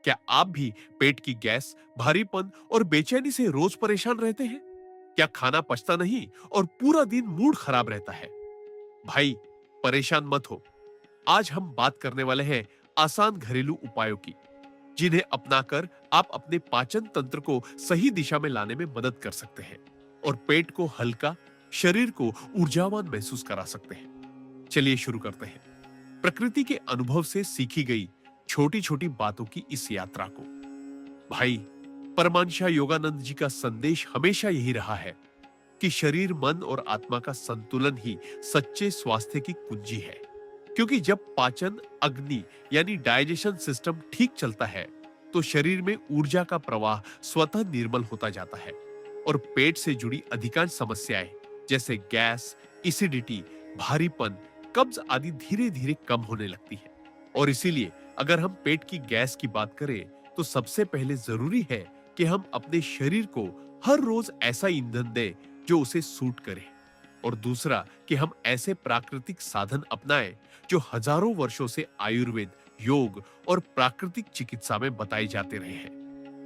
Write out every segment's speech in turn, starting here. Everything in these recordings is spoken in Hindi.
क्या आप भी पेट की गैस, भारीपन और बेचैनी से रोज परेशान रहते हैं? क्या खाना पचता नहीं और पूरा दिन मूड खराब रहता है? भाई, परेशान मत हो। आज हम बात करने वाले हैं आसान घरेलू उपायों की, जिन्हें अपनाकर आप अपने पाचन तंत्र को सही दिशा में लाने में मदद कर सकते हैं और पेट को हल्का, शरीर को ऊर्जावान महसूस करा सकते हैं। चलिए शुरू करते हैं। प्रकृति के अनुभव से सीखी गई छोटी-छोटी बातों की इस यात्रा को। भाई, परमांशा योगानंद जी का संदेश हमेशा यही रहा है कि शरीर, मन और आत्मा का संतुलन ही सच्चे स्वास्थ्य की कुंजी है। क्योंकि जब पाचन अग्नि यानी डाइजेशन सिस्टम ठीक चलता है, तो शरीर में ऊर्जा का प्रवाह स्वतः निर्मल होता जाता है और पेट से जुड़ी अधिकांश समस्याएं जैसे गैस, एसिडिटी, भारीपन, कब्ज आदि धीरे धीरे कम होने लगती है। और इसीलिए अगर हम पेट की गैस की बात करें, तो सबसे पहले जरूरी है कि हम अपने शरीर को हर रोज ऐसा ईंधन दें जो उसे सूट करे। और दूसरा कि हम ऐसे प्राकृतिक साधन अपनाएं जो हजारों वर्षों से आयुर्वेद, योग और प्राकृतिक चिकित्सा में बताए जाते रहे हैं।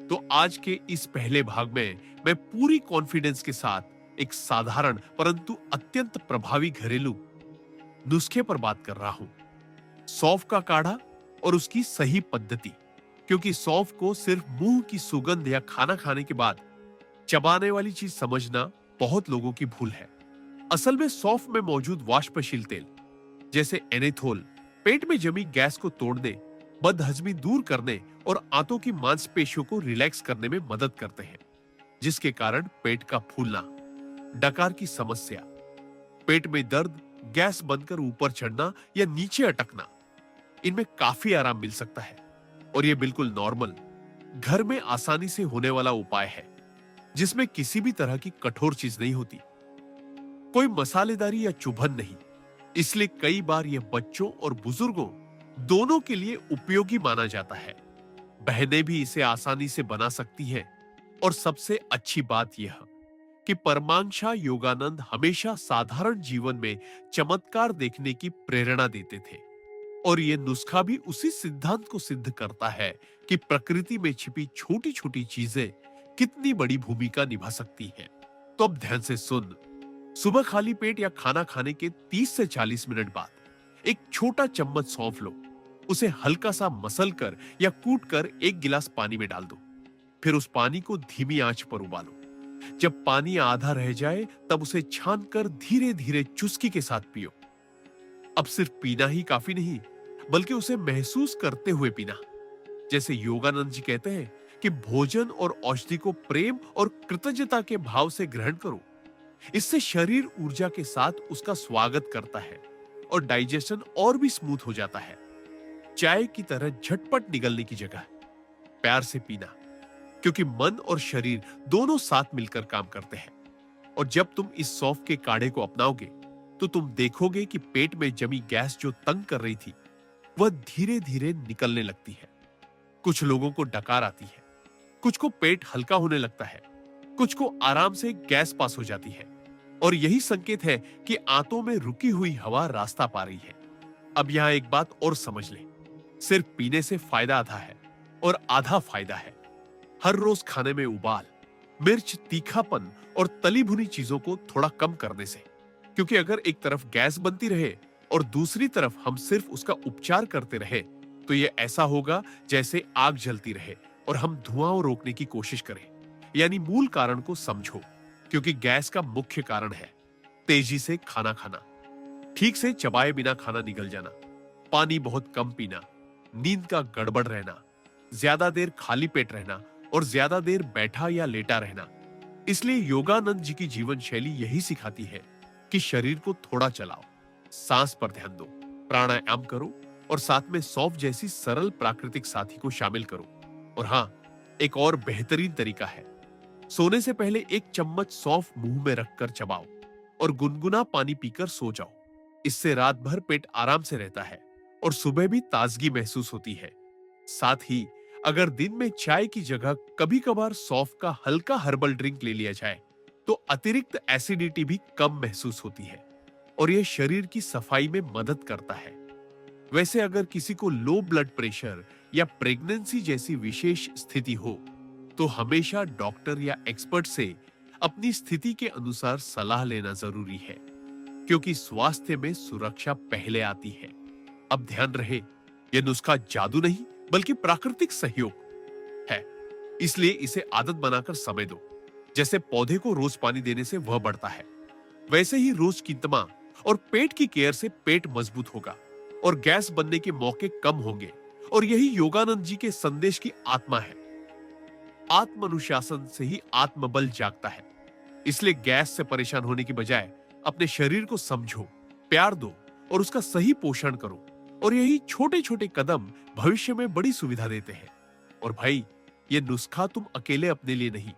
तो आज के इस पहले भाग में मैं पूरी कॉन्फिडेंस के साथ एक साधारण परंतु अत्यंत प्रभावी घरेलू नुस्खे पर बात कर रहा हूं, सौंफ का काढ़ा और उसकी सही पद्धति। क्योंकि सौंफ को सिर्फ मुंह की सुगंध या खाना खाने के बाद चबाने वाली चीज समझना बहुत लोगों की भूल है। असल में सौंफ में मौजूद वाष्पशील तेल जैसे एनेथोल पेट में जमी गैस को तोड़ने, बदहजमी दूर करने और आंतों की मांसपेशियों को रिलैक्स करने में मदद करते हैं, जिसके कारण पेट का फूलना, डकार की समस्या, पेट में दर्द, गैस बनकर ऊपर चढ़ना या नीचे अटकना, इनमें काफी आराम मिल सकता है। और यह बिल्कुल नॉर्मल, घर में आसानी से होने वाला उपाय है, जिसमें किसी भी तरह की कठोर चीज नहीं होती, कोई मसालेदारी या चुभन नहीं। इसलिए कई बार यह बच्चों और बुजुर्गों दोनों के लिए उपयोगी माना जाता है। बहनें भी इसे आसानी से बना सकती हैं। और सबसे अच्छी बात यह कि परमांशा योगानंद हमेशा साधारण जीवन में चमत्कार देखने की प्रेरणा देते थे। और यह नुस्खा भी उसी सिद्धांत को सिद्ध करता है कि प्रकृति में छिपी छोटी छोटी चीजें कितनी बड़ी भूमिका निभा सकती हैं। तो अब ध्यान से सुन। सुबह खाली पेट या खाना खाने के 30 से 40 मिनट बाद एक छोटा चम्मच सौंफ लो। उसे हल्का सा मसल कर या कूट कर एक गिलास पानी में डाल दो। फिर उस पानी को धीमी आंच पर उबालो। जब पानी आधा रह जाए, तब उसे छान कर धीरे धीरे चुस्की के साथ पियो। अब सिर्फ पीना ही काफी नहीं, बल्कि उसे महसूस करते हुए पीना। जैसे योगानंद जी कहते हैं कि भोजन और औषधि को प्रेम और कृतज्ञता के भाव से ग्रहण करो। इससे शरीर ऊर्जा के साथ उसका स्वागत करता है और डाइजेशन और भी स्मूथ हो जाता है। चाय की तरह झटपट निगलने की जगह प्यार से पीना, क्योंकि मन और शरीर दोनों साथ मिलकर काम करते हैं। और जब तुम इस सौंफ के काढ़े को अपनाओगे, तो तुम देखोगे कि पेट में जमी गैस जो तंग कर रही थी, वह धीरे धीरे निकलने लगती है। कुछ लोगों को डकार आती है, कुछ को पेट हल्का होने लगता है, कुछ को आराम से गैस पास हो जाती है। और यही संकेत है कि आंतों में रुकी हुई हवा रास्ता पा रही है। अब यहां एक बात और समझ ले, सिर्फ पीने से फायदा आधा है और आधा फायदा है हर रोज खाने में उबाल, मिर्च, तीखापन और तली भुनी चीजों को थोड़ा कम करने से। क्योंकि अगर एक तरफ गैस बनती रहे और दूसरी तरफ हम सिर्फ उसका उपचार करते रहे, तो यह ऐसा होगा जैसे आग जलती रहे और हम धुआं रोकने की कोशिश करें। यानी मूल कारण को समझो। क्योंकि गैस का मुख्य कारण है तेजी से खाना खाना, ठीक से चबाए बिना खाना निगल जाना, पानी बहुत कम पीना, नींद का गड़बड़ रहना, ज्यादा देर खाली पेट रहना और ज्यादा देर बैठा या लेटा रहना। इसलिए योगानंद जी की जीवन शैली यही सिखाती है कि शरीर को थोड़ा चलाओ, सांस पर ध्यान दो, प्राणायाम करो और साथ में सौंफ जैसी सरल प्राकृतिक साथी को शामिल करो। और हां, एक और बेहतरीन तरीका है, सोने से पहले एक चम्मच सौंफ मुंह में रखकर चबाओ और गुनगुना पानी पीकर सो जाओ। इससे रात भर पेट आराम से रहता है और सुबह भी ताजगी महसूस होती है। साथ ही अगर दिन में चाय की जगह कभी कभार सौंफ का हल्का हर्बल ड्रिंक ले लिया जाए, तो अतिरिक्त एसिडिटी भी कम महसूस होती है और यह शरीर की सफाई में मदद करता है। वैसे अगर किसी को लो ब्लड प्रेशर या प्रेगनेंसी जैसी विशेष स्थिति हो, तो हमेशा डॉक्टर या एक्सपर्ट से अपनी स्थिति के अनुसार सलाह लेना जरूरी है, क्योंकि स्वास्थ्य में सुरक्षा पहले आती है। अब ध्यान रहे, यह नुस्खा जादू नहीं बल्कि प्राकृतिक सहयोग है, इसलिए इसे आदत बनाकर समय दो। जैसे पौधे को रोज पानी देने से वह बढ़ता है, वैसे ही रोज की तमा और पेट की केयर से पेट मजबूत होगा और गैस बनने के मौके कम होंगे। और यही योगानंद जी के संदेश की आत्मा है। आत्म अनुशासन से ही आत्मबल जागता है। इसलिए गैस से परेशान होने की बजाय अपने शरीर को समझो, प्यार दो और उसका सही पोषण करो। और यही छोटे छोटे कदम भविष्य में बड़ी सुविधा देते हैं। और भाई, ये नुस्खा तुम अकेले अपने लिए नहीं,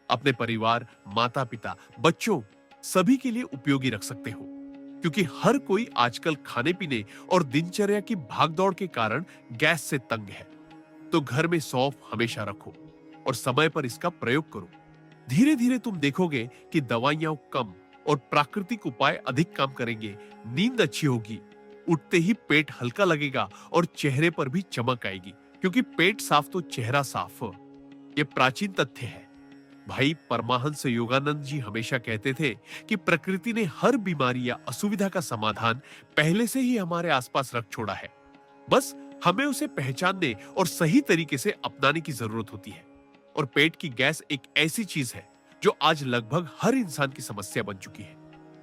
अपने परिवार, माता पिता, बच्चों सभी के लिए उपयोगी रख सकते हो, क्योंकि हर कोई आजकल खाने पीने और दिनचर्या की भागदौड़ के कारण गैस से तंग है। तो घर में सौंफ हमेशा रखो और समय पर इसका प्रयोग करो। धीरे धीरे तुम देखोगे कि दवाइयां कम और प्राकृतिक उपाय अधिक काम करेंगे। नींद अच्छी होगी, उठते ही पेट हल्का लगेगा और चेहरे पर भी चमक आएगी, क्योंकि पेट साफ तो चेहरा साफ। ये प्राचीन तथ्य है। भाई, परमहंस योगानंद जी हमेशा कहते थे कि प्रकृति ने हर बीमारी या असुविधा का समाधान पहले से ही हमारे आसपास रख छोड़ा है। बस हमें उसे पहचानने और सही तरीके से अपनाने की जरूरत होती है। और पेट की गैस एक ऐसी चीज है जो आज लगभग हर इंसान की समस्या बन चुकी है,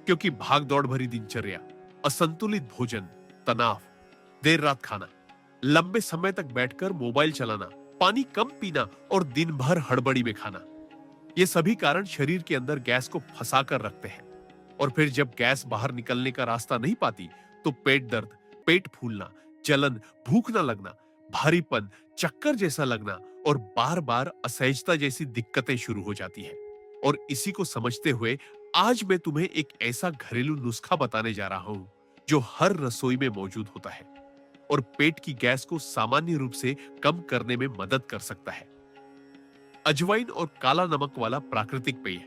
क्योंकि भाग दौड़ भरी दिनचर्या, असंतुलित भोजन, तनाव, देर रात खाना, लंबे समय तक बैठकर मोबाइल चलाना, पानी कम पीना और दिन भर हड़बड़ी में खाना, ये सभी कारण शरीर के अंदर गैस को फंसा कर रखते हैं। और फिर जब गैस बाहर निकलने का रास्ता नहीं पाती, तो पेट दर्द, पेट फूलना, जलन, भूख न लगना, भारीपन, चक्कर जैसा लगना और बार बार असहजता जैसी दिक्कतें शुरू हो जाती है। और इसी को समझते हुए आज मैं तुम्हें एक ऐसा घरेलू नुस्खा बताने जा रहा हूं जो हर रसोई में मौजूद होता है और पेट की गैस को सामान्य रूप से कम करने में मदद कर सकता है। अजवाइन और काला नमक वाला प्राकृतिक पेय,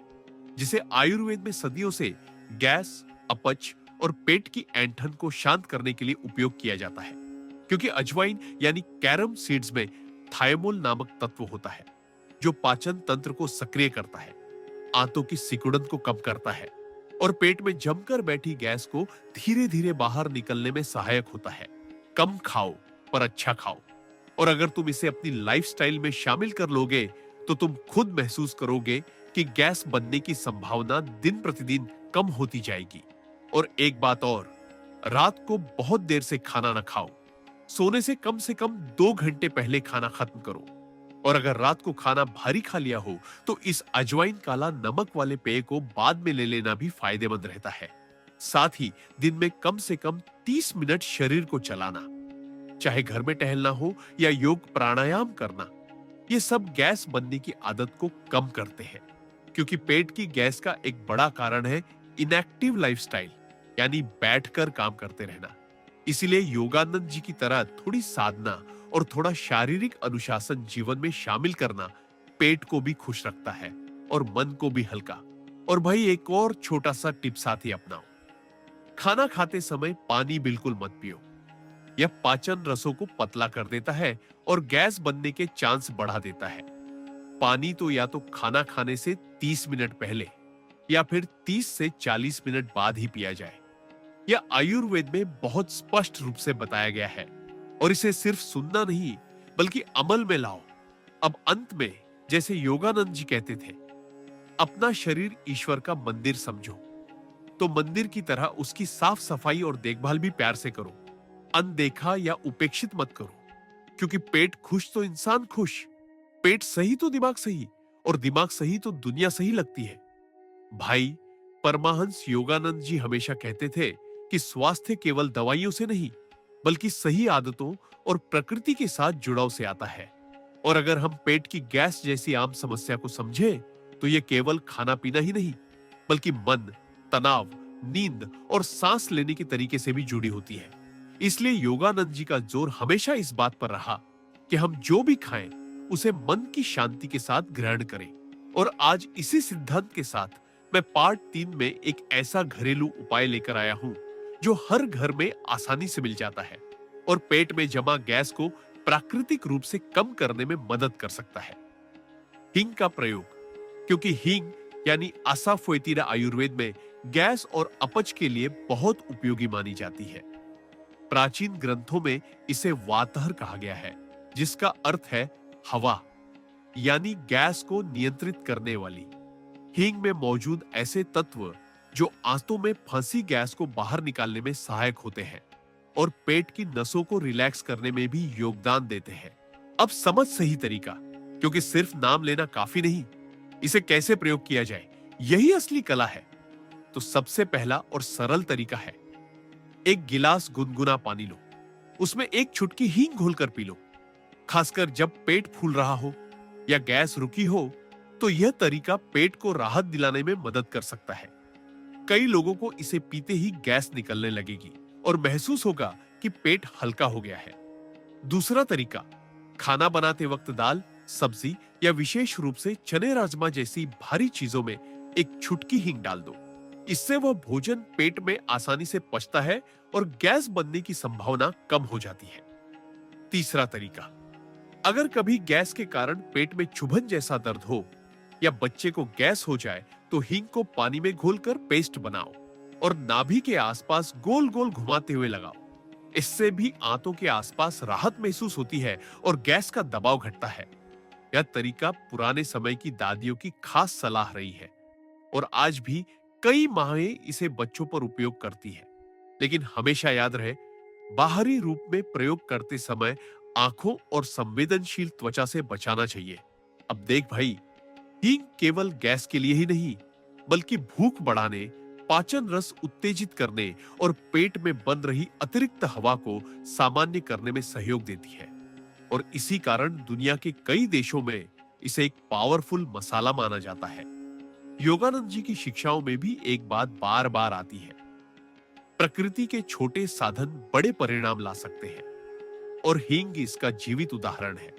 जिसे आयुर्वेद में सदियों से गैस, अपच और पेट की ऐंठन को शांत करने के लिए उपयोग किया जाता है, क्योंकि अजवाइन यानी कैरम सीड्स में थायमोल नामक तत्व होता है जो पाचन तंत्र को सक्रिय करता है, आंतों की सिकुड़न को कम करता है और पेट में जमकर बैठी गैस को धीरे धीरे बाहर निकलने में सहायक होता है। कम खाओ पर अच्छा खाओ, और अगर तुम इसे अपनी लाइफस्टाइल में शामिल कर लोगे तो तुम खुद महसूस करोगे कि गैस बनने की संभावना दिन प्रतिदिन कम होती जाएगी। और एक बात और, रात को बहुत देर से खाना न खाओ। सोने से कम 2 घंटे पहले खाना खत्म करो। और अगर रात को खाना भारी खा लिया हो तो इस अजवाइन काला नमक वाले पेय को बाद में ले लेना भी फायदेमंद रहता है। साथ ही दिन में कम से कम 30 मिनट शरीर को चलाना, चाहे घर में टहलना हो या योग प्राणायाम करना, ये सब गैस बनने की आदत को कम करते हैं। क्योंकि पेट की गैस का एक बड़ा कारण है इनएक्टिव लाइफस्टाइल, यानी बैठकर काम करते रहना। इसीलिए योगानंद जी की तरह थोड़ी साधना और थोड़ा शारीरिक अनुशासन जीवन में शामिल करना पेट को भी खुश रखता है और मन को भी हल्का। और भाई, एक और छोटा सा टिप साथ ही अपनाओ। खाना खाते समय पानी बिल्कुल मत पियो। यह पाचन रसों को पतला कर देता है और गैस बनने के चांस बढ़ा देता है। पानी तो या तो खाना खाने से 30 मिनट पहले या फिर 30 से 40 मिनट बाद ही पिया जाए। यह आयुर्वेद में बहुत स्पष्ट रूप से बताया गया है और इसे सिर्फ सुनना नहीं बल्कि अमल में लाओ। अब अंत में, जैसे योगानंद जी कहते थे, अपना शरीर ईश्वर का मंदिर समझो, तो मंदिर की तरह उसकी साफ सफाई और देखभाल भी प्यार से करो। अनदेखा या उपेक्षित मत करो, क्योंकि पेट खुश तो इंसान खुश, पेट सही तो दिमाग सही, और दिमाग सही तो दुनिया सही लगती है। भाई, परमहंस योगानंद जी हमेशा कहते थे कि स्वास्थ्य केवल दवाइयों से नहीं बल्कि सही आदतों और प्रकृति के साथ जुड़ाव से आता है। और अगर हम पेट की गैस जैसी आम समस्या को समझें तो यह केवल खाना पीना ही नहीं बल्कि मन, तनाव, नींद और सांस लेने के तरीके से भी जुड़ी होती है। इसलिए योगानंद जी का जोर हमेशा इस बात पर रहा कि हम जो भी खाएं उसे मन की शांति के साथ ग्रहण करें। और आज इसी सिद्धांत के साथ मैं पार्ट 3 में एक ऐसा घरेलू उपाय लेकर आया हूं जो हर घर में आसानी से मिल जाता है और पेट में जमा गैस को प्राकृतिक रूप से कम करने में मदद कर सकता है। हींग का प्रयोग, क्योंकि हींग यानी असाफोएटिडा आयुर्वेद में गैस और अपच के लिए बहुत उपयोगी मानी जाती है। प्राचीन ग्रंथों में इसे वातहर कहा गया है, जिसका अर्थ है हवा, यानी गैस को नियंत्रित करने वाली। हींग में मौजूद ऐसे तत्व जो आंतों में फंसी गैस को बाहर निकालने में सहायक होते हैं और पेट की नसों को रिलैक्स करने में भी योगदान देते हैं। अब समझ सही तरीका, क्योंकि सिर्फ नाम लेना काफी नहीं, इसे कैसे प्रयोग किया जाए यही असली कला है। तो सबसे पहला और सरल तरीका है, एक गिलास गुनगुना पानी लो, उसमें एक चुटकी हींग घोलकर पी लो। खासकर जब पेट फूल रहा हो या गैस रुकी हो तो यह तरीका पेट को राहत दिलाने में मदद कर सकता है। कई लोगों को इसे पीते ही गैस निकलने लगेगी और महसूस होगा कि पेट हल्का हो गया है। दूसरा तरीका, खाना बनाते वक्त दाल, सब्जी या विशेष रूप से चने राजमा जैसी भारी चीजों में एक चुटकी हींग डाल दो। इससे वह भोजन पेट में आसानी से पचता है और गैस बनने की संभावना कम हो जाती है। तीसरा तरीका, अगर कभी गैस के कारण पेट में चुभन जैसा दर्द हो या बच्चे को गैस हो जाए तो हींग को पानी में घोलकर पेस्ट बनाओ और नाभि के आसपास गोल गोल घुमाते हुए लगाओ। इससे भी आंतों के आसपास राहत महसूस होती है और गैस का दबाव घटता है। यह तरीका पुराने समय की दादियों की खास सलाह रही है और आज भी कई माएं इसे बच्चों पर उपयोग करती हैं। लेकिन हमेशा याद रहे, बाहरी रूप में प्रयोग करते समय आंखों और संवेदनशील त्वचा से बचाना चाहिए। अब देख भाई, हींग केवल गैस के लिए ही नहीं, बल्कि भूख बढ़ाने, पाचन रस उत्तेजित करने और पेट में बन रही अतिरिक्त हवा को सामान्य करने में सहयोग देती है। और इसी कारण दुनिया के कई देशों में इसे एक पावरफुल मसाला माना जाता है। योगानंद जी की शिक्षाओं में भी एक बात बार बार आती है, प्रकृति के छोटे साधन बड़े परिणाम ला सकते हैं। और हींग इसका जीवित उदाहरण है,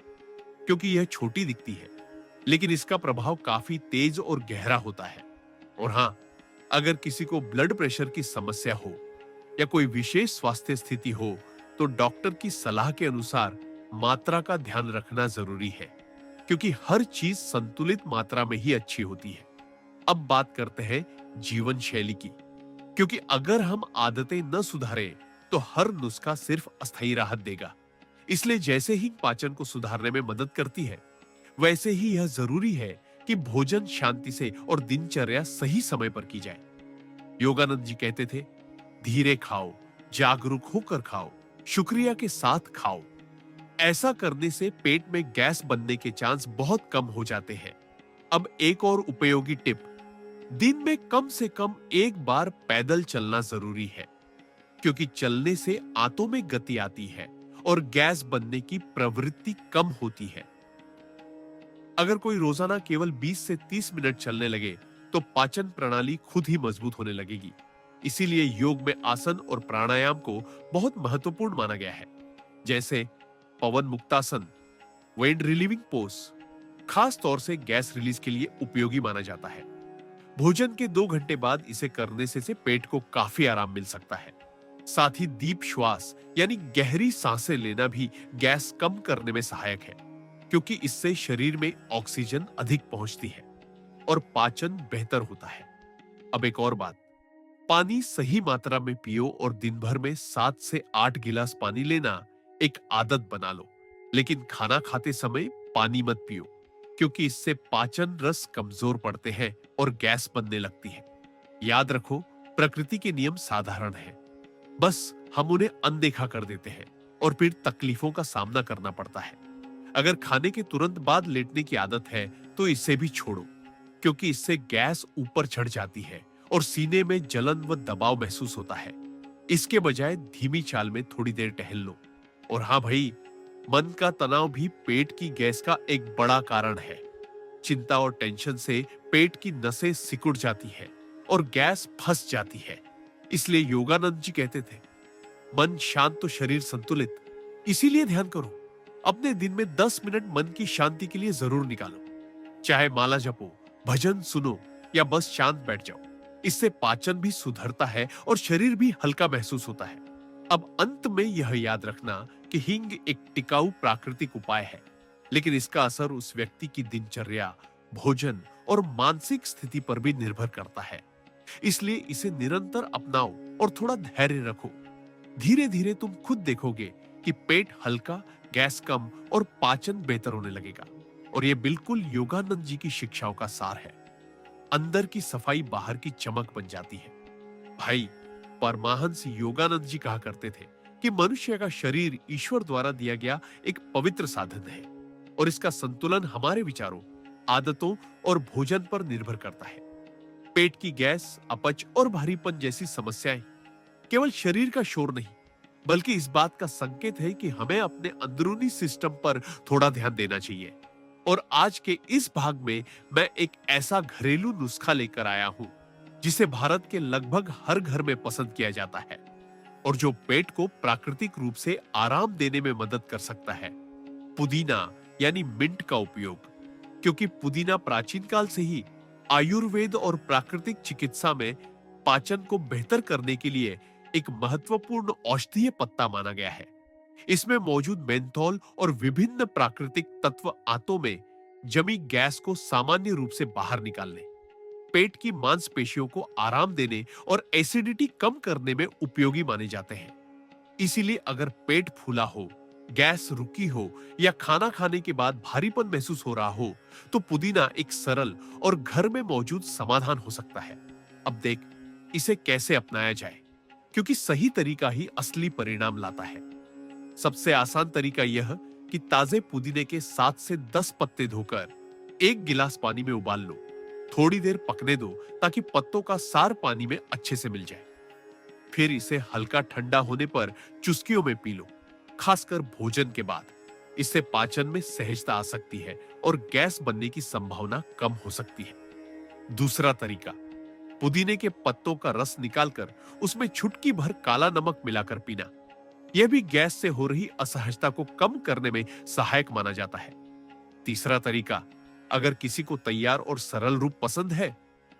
क्योंकि यह छोटी दिखती है लेकिन इसका प्रभाव काफी तेज और गहरा होता है। और हां, अगर किसी को ब्लड प्रेशर की समस्या हो या कोई विशेष स्वास्थ्य स्थिति हो तो डॉक्टर की सलाह के अनुसार मात्रा का ध्यान रखना जरूरी है, क्योंकि हर चीज संतुलित मात्रा में ही अच्छी होती है। अब बात करते हैं जीवन शैली की, क्योंकि अगर हम आदतें न सुधारें तो हर नुस्खा सिर्फ अस्थायी राहत देगा। इसलिए जैसे ही पाचन को सुधारने में मदद करती है, वैसे ही यह जरूरी है कि भोजन शांति से और दिनचर्या सही समय पर की जाए। योगानंद जी कहते थे, धीरे खाओ, जागरूक होकर खाओ, शुक्रिया के साथ खाओ। ऐसा करने से पेट में गैस बनने के चांस बहुत कम हो जाते हैं। अब एक और उपयोगी टिप, दिन में कम से कम एक बार पैदल चलना जरूरी है, क्योंकि चलने से आंतों में गति आती है और गैस बनने की प्रवृत्ति कम होती है। अगर कोई रोजाना केवल 20 से 30 मिनट चलने लगे तो पाचन प्रणाली खुद ही मजबूत होने लगेगी। इसीलिए योग में आसन और प्राणायाम को बहुत महत्वपूर्ण माना गया है, जैसे पवन मुक्तासन, वेट रिलीविंग पोज, खास तौर से गैस रिलीज के लिए उपयोगी माना जाता है। भोजन के 2 घंटे बाद इसे करने से पेट को काफी आराम मिल सकता है। साथ ही दीप श्वास यानी गहरी सांसें लेना भी गैस कम करने में सहायक है, क्योंकि इससे शरीर में ऑक्सीजन अधिक पहुंचती है और पाचन बेहतर होता है। अब एक और बात, पानी सही मात्रा में पियो और दिन भर में 7 से 8 गिलास पानी लेना एक आदत बना लो। लेकिन खाना खाते समय पानी मत पियो, क्योंकि इससे पाचन रस कमजोर पड़ते हैं और गैस बनने लगती है। याद रखो, प्रकृति के नियम साधारण हैं, बस हम उन्हें अनदेखा कर देते हैं और फिर तकलीफों का सामना करना पड़ता है। अगर खाने के तुरंत बाद लेटने की आदत है तो इसे भी छोड़ो, क्योंकि इससे गैस ऊपर चढ़ जाती है और सीने में जलन व दबाव महसूस होता है। इसके बजाय धीमी चाल में थोड़ी देर टहल लो। और हाँ भाई, मन का तनाव भी पेट की गैस का एक बड़ा कारण है। चिंता और टेंशन से पेट की नसें सिकुड़ जाती है और गैस फंस जाती है। इसलिए योगानंद जी कहते थे, मन शांत तो शरीर संतुलित। इसीलिए ध्यान करो, अपने दिन में 10 मिनट मन की शांति के लिए जरूर निकालो। चाहे माला जपो, भजन सुनो या बस शांत बैठ जाओ। इससे पाचन भी सुधरता है और शरीर भी हल्का महसूस होता है। अब अंत में यह याद रखना कि हींग एक टिकाऊ प्राकृतिक उपाय है, लेकिन इसका असर उस व्यक्ति की दिनचर्या, भोजन और मानसिक स्थिति पर भी निर्भर करता है। इसलिए इसे निरंतर अपनाओ और थोड़ा धैर्य रखो। धीरे धीरे तुम खुद देखोगे कि पेट हल्का, गैस कम और पाचन बेहतर होने लगेगा। और यह बिल्कुल योगानंद जी की शिक्षाओं का सार है। अंदर की सफाई बाहर की चमक बन जाती है। भाई, परमाहंस योगानंद जी कहा करते थे कि मनुष्य का शरीर ईश्वर द्वारा दिया गया एक पवित्र साधन है और इसका संतुलन हमारे विचारों, आदतों और भोजन पर निर्भर करता है। पेट की गैस, अपच और भारीपन जैसी समस्याएं केवल शरीर का शोर नहीं, बल्कि इस बात का संकेत है कि हमें अपने अंदरूनी सिस्टम पर थोड़ा ध्यान देना चाहिए। और आज के इस भाग में मैं एक ऐसा घरेलू नुस्खा लेकर आया हूं जिसे भारत के लगभग हर घर में पसंद किया जाता है और जो पेट को प्राकृतिक रूप से आराम देने में मदद कर सकता है। पुदीना यानी मिंट का उपयोग। क्योंकि पुदीना प्राचीन काल से ही आयुर्वेद और प्राकृतिक चिकित्सा में पाचन को बेहतर करने के लिए एक महत्वपूर्ण औषधीय पत्ता माना गया है। इसमें मौजूद मेंथोल और विभिन्न प्राकृतिक तत्व आंतों में जमी गैस को सामान्य रूप से बाहर निकालने, पेट की मांसपेशियों को आराम देने और एसिडिटी कम करने में उपयोगी माने जाते हैं। इसीलिए अगर पेट फूला हो, गैस रुकी हो या खाना खाने के बाद भारीपन महसूस हो रहा हो, तो पुदीना एक सरल और घर में मौजूद समाधान हो सकता है। अब देख, इसे कैसे अपनाया जाए, क्योंकि सही तरीका ही असली परिणाम लाता है। सबसे आसान तरीका यह कि ताजे पुदीने के 7 से 10 पत्ते धोकर 1 गिलास पानी में उबाल लो। थोड़ी देर पकने दो ताकि पत्तों का सार पानी में अच्छे से मिल जाए। फिर इसे हल्का ठंडा होने पर चुस्कियों में पी लो, खासकर भोजन के बाद। इससे पाचन में सहजता आ सकती है और गैस बनने की संभावना कम हो सकती है। दूसरा तरीका, पुदीने के पत्तों का रस निकालकर उसमें चुटकी भर काला नमक मिलाकर पीना। यह भी गैस से हो रही असहजता को कम करने में सहायक माना जाता है। तीसरा तरीका, अगर किसी को तैयार और सरल रूप पसंद है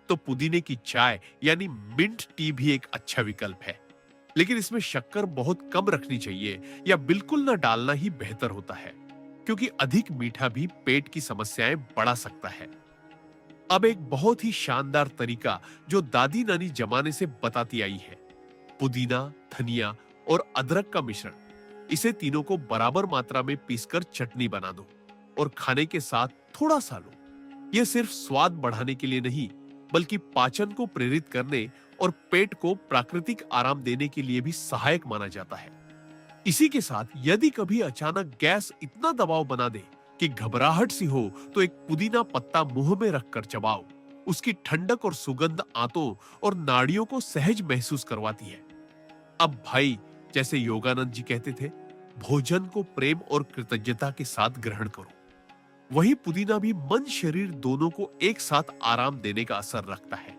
तो पुदीने की चाय यानी मिंट टी भी एक अच्छा विकल्प है, लेकिन इसमें शक्कर बहुत कम रखनी चाहिए या बिल्कुल न डालना ही बेहतर होता है, क्योंकि अधिक मीठा भी पेट की समस्याएं बढ़ा सकता है। अब एक बहुत ही शानदार तरीका जो दादी नानी जमाने से बताती आई है, पुदीना, धनिया और अदरक का मिश्रण। इसे तीनों को बराबर मात्रा में पीसकर चटनी बना दो और खाने के साथ थोड़ा सा लो। यह सिर्फ स्वाद बढ़ाने के लिए नहीं, बल्कि पाचन को प्रेरित करने और पेट को प्राकृतिक आराम देने के लिए भी सहायक माना जाता है। इसी के साथ यदि कभी अचानक गैस इतना दबाव बना दे कि घबराहट सी हो, तो एक पुदीना पत्ता मुंह में रखकर चबाओ। उसकी ठंडक और सुगंध आंतों और नाड़ियों को सहज महसूस करवाती है। अब भाई, जैसे योगानंद जी कहते थे, भोजन को प्रेम और कृतज्ञता के साथ ग्रहण करो। वही पुदीना भी मन शरीर दोनों को एक साथ आराम देने का असर रखता है।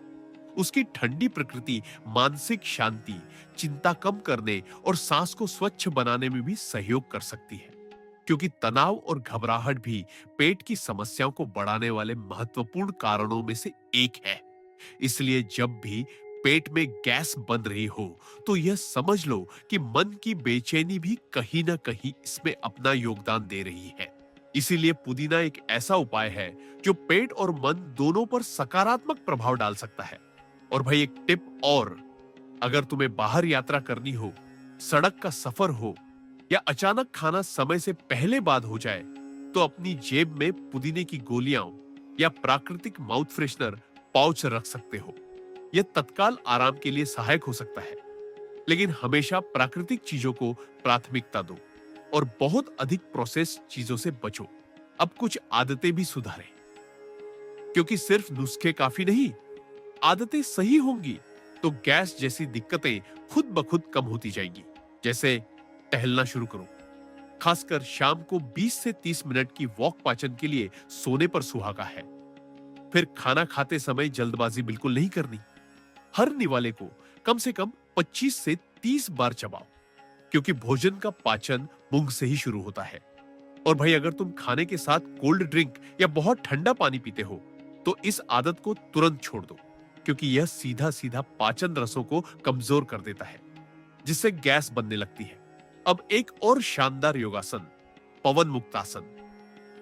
उसकी ठंडी प्रकृति मानसिक शांति, चिंता कम करने और सांस को स्वच्छ बनाने में भी सहयोग कर सकती है, क्योंकि तनाव और घबराहट भी पेट की समस्याओं को बढ़ाने वाले महत्वपूर्ण कारणों में से एक है। इसलिए जब भी पेट में गैस बन रही हो, तो यह समझ लो कि मन की बेचैनी भी कहीं ना कहीं इसमें अपना योगदान दे रही है। इसीलिए पुदीना एक ऐसा उपाय है जो पेट और मन दोनों पर सकारात्मक प्रभाव डाल सकता है। और भाई, एक टिप और, अगर तुम्हें बाहर यात्रा करनी हो, सड़क का सफर हो या अचानक खाना समय से पहले बाद हो जाए, तो अपनी जेब में पुदीने की गोलियां या प्राकृतिक माउथ फ्रेशनर पाउच रख सकते हो। यह तत्काल आराम के लिए सहायक हो सकता है, लेकिन हमेशा प्राकृतिक चीजों को प्राथमिकता दो और बहुत अधिक प्रोसेस्ड चीजों से बचो। अब कुछ आदतें भी सुधारें, क्योंकि सिर्फ नुस्खे काफी नहीं, आदतें सही होंगी तो गैस जैसी दिक्कतें खुद ब खुद कम होती जाएंगी। जैसे टहलना शुरू करो, खासकर शाम को 20 से 30 मिनट की वॉक पाचन के लिए सोने पर सुहागा है। फिर खाना खाते समय जल्दबाजी बिल्कुल नहीं करनी। हर निवाले को कम से कम 25 से 30 बार चबाओ, क्योंकि भोजन का पाचन मुंह से ही शुरू होता है। और भाई, अगर तुम खाने के साथ कोल्ड ड्रिंक या बहुत ठंडा पानी पीते हो, तो इस आदत को तुरंत छोड़ दो, क्योंकि यह सीधा सीधा पाचन रसों को कमजोर कर देता है। जिससे गैस बनने लगती है। अब एक और शानदार योगासन, पवन मुक्तासन।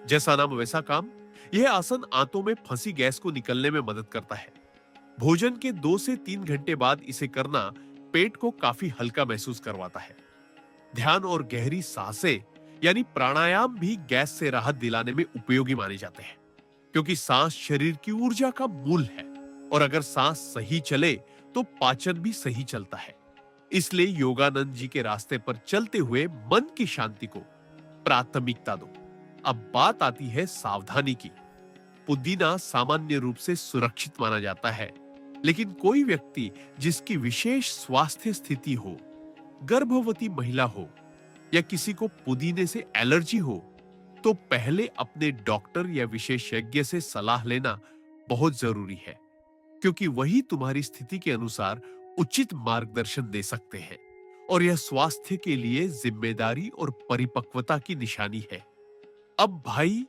जैसा नाम वैसा काम। यह आसन आंतों में फंसी गैस को निकलने में मदद करता है। भोजन के 2 से 3 घंटे बाद इसे करना पेट को काफी हल्का महसूस करवाता है। ध्यान और गहरी सांसें यानी प्राणायाम भी गैस से राहत दिलाने में उपयोगी माने जाते हैं, क्योंकि सांस शरीर की ऊर्जा का मूल है और अगर सांस सही चले तो पाचन भी सही चलता है। इसलिए योगानंद जी के रास्ते पर चलते हुए मन की शांति को प्राथमिकता दो। अब बात आती है सावधानी की। पुदीना सामान्य रूप से सुरक्षित माना जाता है, लेकिन कोई व्यक्ति जिसकी विशेष स्वास्थ्य स्थिति हो, गर्भवती महिला हो या किसी को पुदीने से एलर्जी हो, तो पहले अपने डॉक्टर या विशेषज्ञ से सलाह लेना बहुत जरूरी है, क्योंकि वही तुम्हारी स्थिति के अनुसार उचित मार्गदर्शन दे सकते हैं और यह स्वास्थ्य के लिए जिम्मेदारी और परिपक्वता की निशानी है। अब भाई,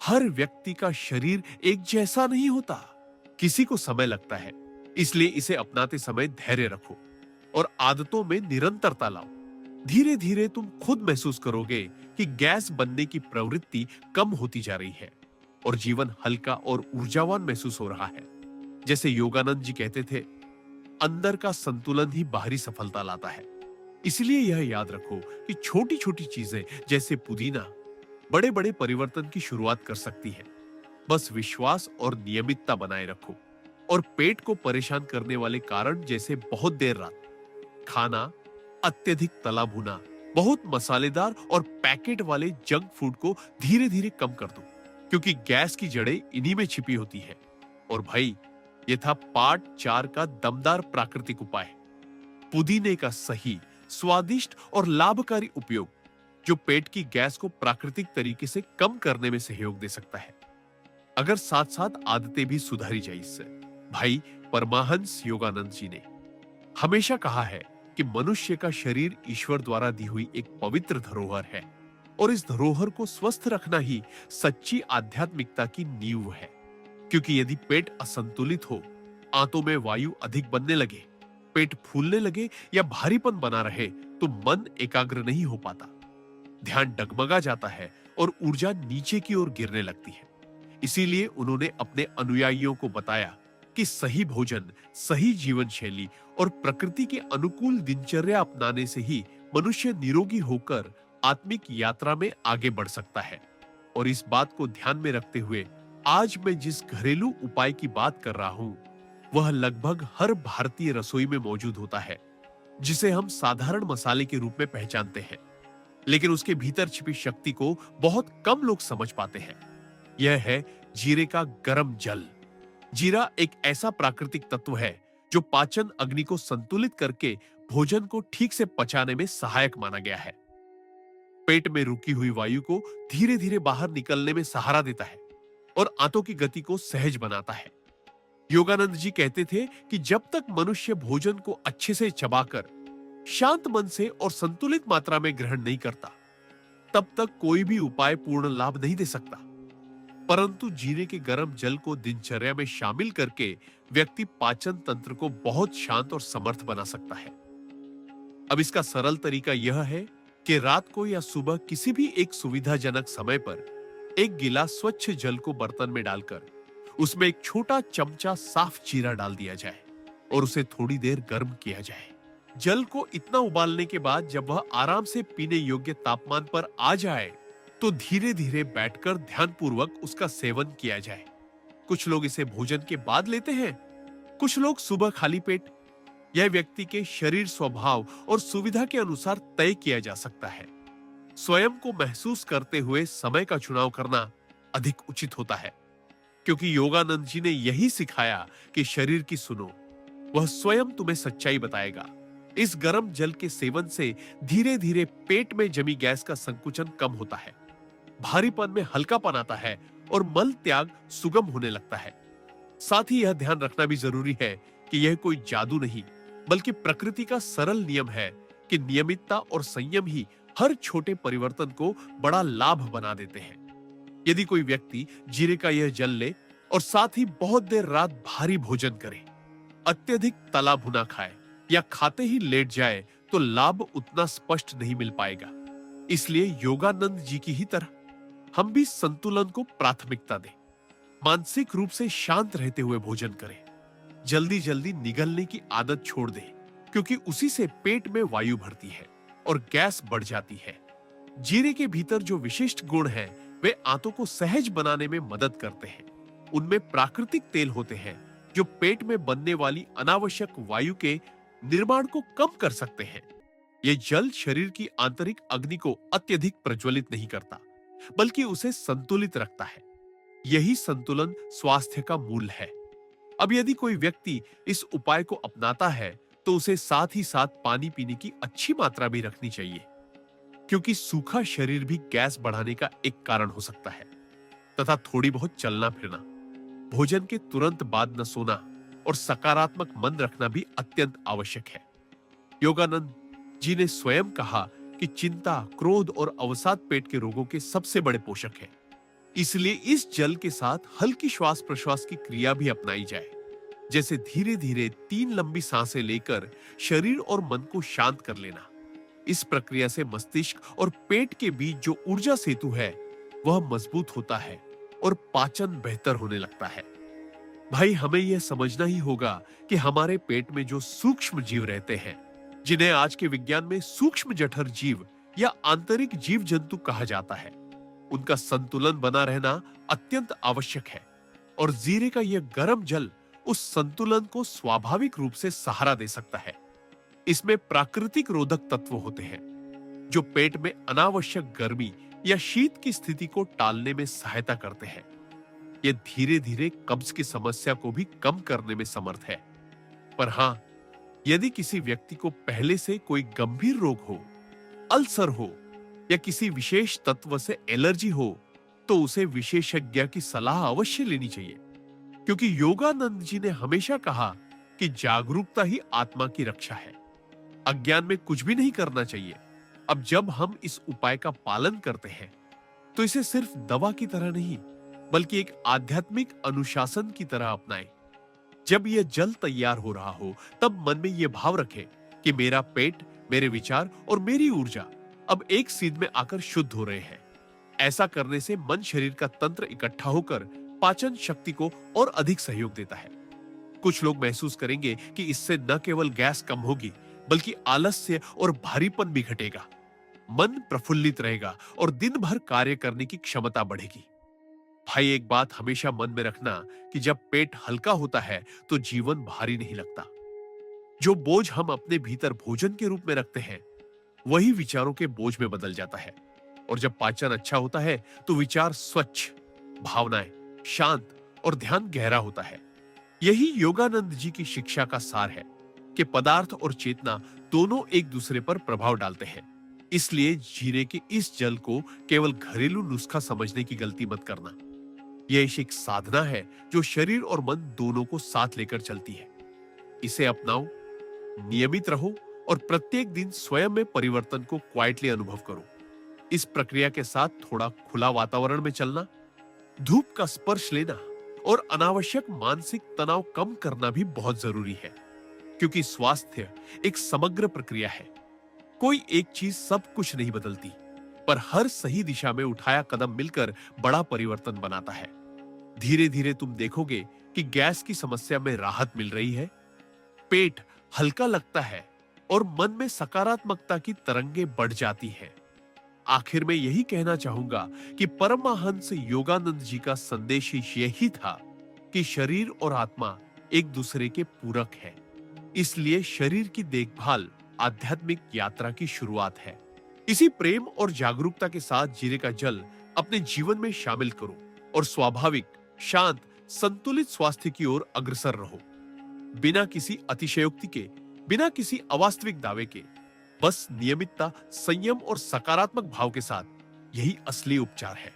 हर व्यक्ति का शरीर एक जैसा नहीं होता, किसी को समय लगता है, इसलिए इसे अपनाते समय धैर्य रखो और आदतों में निरंतरता लाओ। धीरे धीरे तुम खुद महसूस करोगे कि गैस बनने की प्रवृत्ति कम होती जा रही है और जीवन हल्का और ऊर्जावान महसूस हो रहा है। जैसे योगानंद जी कहते थे, अंदर का संतुलन ही बाहरी सफलता लाता है। इसलिए यह याद रखो कि छोटी छोटी चीजें जैसे पुदीना बड़े बड़े परिवर्तन की शुरुआत कर सकती है। बस विश्वास और नियमितता बनाए रखो और पेट को परेशान करने वाले कारण जैसे बहुत देर रात खाना, अत्यधिक तला भुना, बहुत मसालेदार और पैकेट वाले जंक फूड को धीरे धीरे कम कर दो, क्योंकि गैस की जड़ें इन्हीं में छिपी होती है। और भाई, ये था पार्ट 4 का दमदार प्राकृतिक उपाय, पुदीने का सही, स्वादिष्ट और लाभकारी उपयोग, जो पेट की गैस को प्राकृतिक तरीके से कम करने में सहयोग दे सकता है, अगर साथ साथ आदतें भी सुधारी जाए इससे। भाई, परमाहंस योगानंद जी ने हमेशा कहा है कि मनुष्य का शरीर ईश्वर द्वारा दी हुई एक पवित्र धरोहर है और इस धरोहर को स्वस्थ रखना ही सच्ची आध्यात्मिकता की नींव है। क्योंकि यदि पेट असंतुलित हो, आंतों में वायु अधिक बनने लगे, पेट फूलने लगे या भारीपन बना रहे, तो मन एकाग्र नहीं हो पाता, ध्यान डगमगा जाता है और ऊर्जा नीचे की ओर गिरने लगती है। इसीलिए उन्होंने अपने अनुयायियों को बताया कि सही भोजन, सही जीवन शैली और प्रकृति के अनुकूल दिनचर्या अपनाने से ही मनुष्य निरोगी होकर आत्मिक यात्रा में आगे बढ़ सकता है। और इस बात को ध्यान में रखते हुए आज मैं जिस घरेलू उपाय की बात कर रहा हूं, वह लगभग हर भारतीय रसोई में मौजूद होता है, जिसे हम साधारण मसाले के रूप में पहचानते हैं, लेकिन उसके भीतर छिपी शक्ति को बहुत कम लोग समझ पाते हैं। यह है जीरे का गर्म जल। जीरा एक ऐसा प्राकृतिक तत्व है जो पाचन अग्नि को संतुलित करके भोजन को ठीक से पचाने में सहायक माना गया है। पेट में रुकी हुई वायु को धीरे धीरे बाहर निकलने में सहारा देता है और आंतों की गति को सहज बनाता है। योगानंद जी कहते थे कि जब तक मनुष्य भोजन को अच्छे से चबाकर शांत मन से और संतुलित मात्रा में ग्रहण नहीं करता, तब तक कोई भी उपाय पूर्ण लाभ नहीं दे सकता। परंतु जीरे के गर्म जल को दिनचर्या में शामिल करके व्यक्ति पाचन तंत्र को बहुत शांत और समर्थ बना सकता है। अब इसका सरल तरीका यह है कि रात को या सुबह किसी भी एक सुविधाजनक समय पर एक गिलास स्वच्छ जल को बर्तन में डालकर उसमें एक छोटा चमचा साफ जीरा डाल दिया जाए और उसे थोड़ी देर गर्म किया जाए। जल को इतना उबालने के बाद जब वह आराम से पीने योग्य तापमान पर आ जाए, तो धीरे धीरे बैठकर ध्यानपूर्वक उसका सेवन किया जाए। कुछ लोग इसे भोजन के बाद लेते हैं, कुछ लोग सुबह खाली पेट। यह व्यक्ति के शरीर स्वभाव और सुविधा के अनुसार तय किया जा सकता है। स्वयं को महसूस करते हुए समय का चुनाव करना अधिक उचित होता है, क्योंकि योगानंद जी ने यही सिखाया कि शरीर की सुनो, वह स्वयं तुम्हें सच्चाई बताएगा। इस गर्म जल के सेवन से धीरे धीरे पेट में जमी गैस का संकुचन कम होता है, भारीपन में हल्कापन आता है और मल त्याग सुगम होने लगता है। साथ ही यह ध्यान रखना भी जरूरी है कि यह कोई जादू नहीं, बल्कि प्रकृति का सरल नियम है कि नियमितता और संयम ही हर छोटे परिवर्तन को बड़ा लाभ बना देते हैं। यदि कोई व्यक्ति जीरे का यह जल ले और साथ ही बहुत देर रात भारी भोजन करे, अत्यधिक तला भुना खाए या खाते ही लेट जाए, तो लाभ उतना स्पष्ट नहीं मिल पाएगा। इसलिए योगानंद जी की ही तरह हम भी संतुलन को प्राथमिकता दें। मानसिक रूप से शांत रहते हुए भोजन करें। जल्दी जल्दी निगलने की आदत छोड़ दें, क्योंकि उसी से पेट में वायु भरती है और गैस बढ़ जाती है। जीरे के भीतर जो विशिष्ट गुण हैं, वे आंतों को सहज बनाने में मदद करते हैं। उनमें प्राकृतिक तेल होते हैं जो पेट में बनने वाली अनावश्यक वायु के निर्माण को कम कर सकते हैं। यह जल शरीर की आंतरिक अग्नि को अत्यधिक प्रज्वलित नहीं करता, बल्कि उसे संतुलित रखता है। यही संतुलन स्वास्थ्य का मूल है। अब यदि कोई व्यक्ति इस उपाय को अपनाता है, तो उसे साथ ही साथ पानी पीने की अच्छी मात्रा भी रखनी चाहिए, क्योंकि सूखा शरीर भी गैस बढ़ाने का एक कारण हो सकता है। तथा थोड़ी बहुत चलना फिरना, भोजन के तुरंत बाद न सोना और सकारात्मक मन रखना भी अत्यंत आवश्यक है। योगानंद जी ने स्वयं कहा कि चिंता, क्रोध और अवसाद पेट के रोगों के सबसे बड़े पोषक हैं। इसलिए इस जल के साथ हल्की श्वास प्रश्वास की क्रिया भी अपनाई जाए, जैसे धीरे धीरे 3 लंबी सांसें लेकर शरीर और मन को शांत कर लेना। इस प्रक्रिया से मस्तिष्क और पेट के बीच जो ऊर्जा सेतु है, वह मजबूत होता है और पाचन बेहतर होने लगता है। भाई, हमें यह समझना ही होगा कि हमारे पेट में जो सूक्ष्म जीव रहते हैं, जिन्हें आज के विज्ञान में सूक्ष्म जठर जीव या आंतरिक जीव जंतु कहा जाता है, उनका संतुलन बना रहना अत्यंत आवश्यक है। और जीरे का यह गर्म जल उस संतुलन को स्वाभाविक रूप से सहारा दे सकता है। इसमें प्राकृतिक रोधक तत्व होते हैं जो पेट में अनावश्यक गर्मी या शीत की स्थिति को टालने में सहायता करते हैं। यह धीरे धीरे कब्ज की समस्या को भी कम करने में समर्थ है। पर हां, यदि किसी व्यक्ति को पहले से कोई गंभीर रोग हो, अल्सर हो या किसी विशेष तत्व से एलर्जी हो, तो उसे विशेषज्ञ की सलाह अवश्य लेनी चाहिए, क्योंकि योगानंद जी ने हमेशा कहा कि जागरूकता ही आत्मा की रक्षा है। अज्ञान में कुछ भी नहीं करना चाहिए। अब जब हम इस उपाय का पालन करते हैं, तो इसे सिर्फ दवा की तरह नहीं, बल्कि एक आध्यात्मिक अनुशासन की तरह अपनाएं। जब यह जल तैयार हो रहा हो, तब मन में यह भाव रखें कि मेरा पेट, मेरे विचार और मेरी ऊर्जा अब एक सीध में आकर शुद्ध हो रहे हैं। ऐसा करने से मन शरीर का तंत्र इकट्ठा होकर पाचन शक्ति को और अधिक सहयोग देता है। कुछ लोग महसूस करेंगे कि इससे न केवल गैस कम होगी, बल्कि आलस्य और भारीपन भी घटेगा। मन प्रफुल्लित रहेगा और दिन भर कार्य करने की क्षमता बढ़ेगी। भाई, एक बात हमेशा मन में रखना कि जब पेट हल्का होता है, तो जीवन भारी नहीं लगता। जो बोझ हम अपने भीतर भोजन के रूप में रखते हैं, वही विचारों के बोझ में बदल जाता है। और जब पाचन अच्छा होता है, तो विचार स्वच्छ, भावनाएं शांत और ध्यान गहरा होता है। यही योगानंद जी की शिक्षा का सार है कि पदार्थ और चेतना दोनों एक दूसरे पर प्रभाव डालते हैं। इसलिए जीरे के इस जल को केवल घरेलू नुस्खा समझने की गलती मत करना। यह एक साधना है जो शरीर और मन दोनों को साथ लेकर चलती है। इसे अपनाओ, नियमित रहो और प्रत्येक दिन स्वयं में परिवर्तन को क्वाइटली अनुभव करो। इस प्रक्रिया के साथ थोड़ा खुला वातावरण में चलना, धूप का स्पर्श लेना और अनावश्यक मानसिक तनाव कम करना भी बहुत जरूरी है, क्योंकि स्वास्थ्य एक समग्र प्रक्रिया है। कोई एक चीज सब कुछ नहीं बदलती, पर हर सही दिशा में उठाया कदम मिलकर बड़ा परिवर्तन बनाता है। धीरे धीरे तुम देखोगे कि गैस की समस्या में राहत मिल रही है, पेट हल्का लगता है और मन में सकारात्मकता की तरंगे बढ़ जाती हैं। आखिर में यही कहना चाहूंगा कि परमहंस योगानंद जी का संदेश यही था कि शरीर और आत्मा एक दूसरे के पूरक है। इसलिए शरीर की देखभाल आध्यात्मिक यात्रा की शुरुआत है। इसी प्रेम और जागरूकता के साथ जीरे का जल अपने जीवन में शामिल करो और स्वाभाविक, शांत, संतुलित स्वास्थ्य की ओर अग्रसर रहो। बिना किसी अतिशयोक्ति के, बिना किसी अवास्तविक दावे के, बस नियमितता, संयम और सकारात्मक भाव के साथ यही असली उपचार है।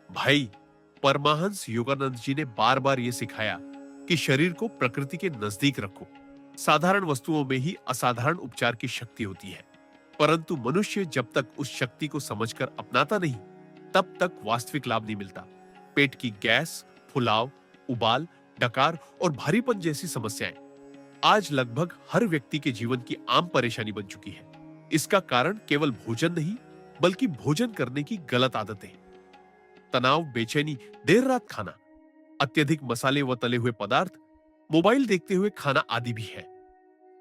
भाई, परमहंस योगानंद जी ने बार बार यह सिखाया कि शरीर को प्रकृति के नजदीक रखो। साधारण वस्तुओं में ही असाधारण उपचार की शक्ति होती है, परंतु मनुष्य जब तक उस शक्ति को समझकर अपनाता नहीं, तब तक वास्तविक लाभ नहीं मिलता। पेट की गैस, फुलाव, उबाल, डकार और भारीपन जैसी समस्याएं आज लगभग हर व्यक्ति के जीवन की आम परेशानी बन चुकी है। इसका कारण केवल भोजन नहीं, बल्कि भोजन करने की गलत आदतें, तनाव, बेचैनी, देर रात खाना, अत्यधिक मसाले व तले हुए पदार्थ, मोबाइल देखते हुए खाना आदि भी है।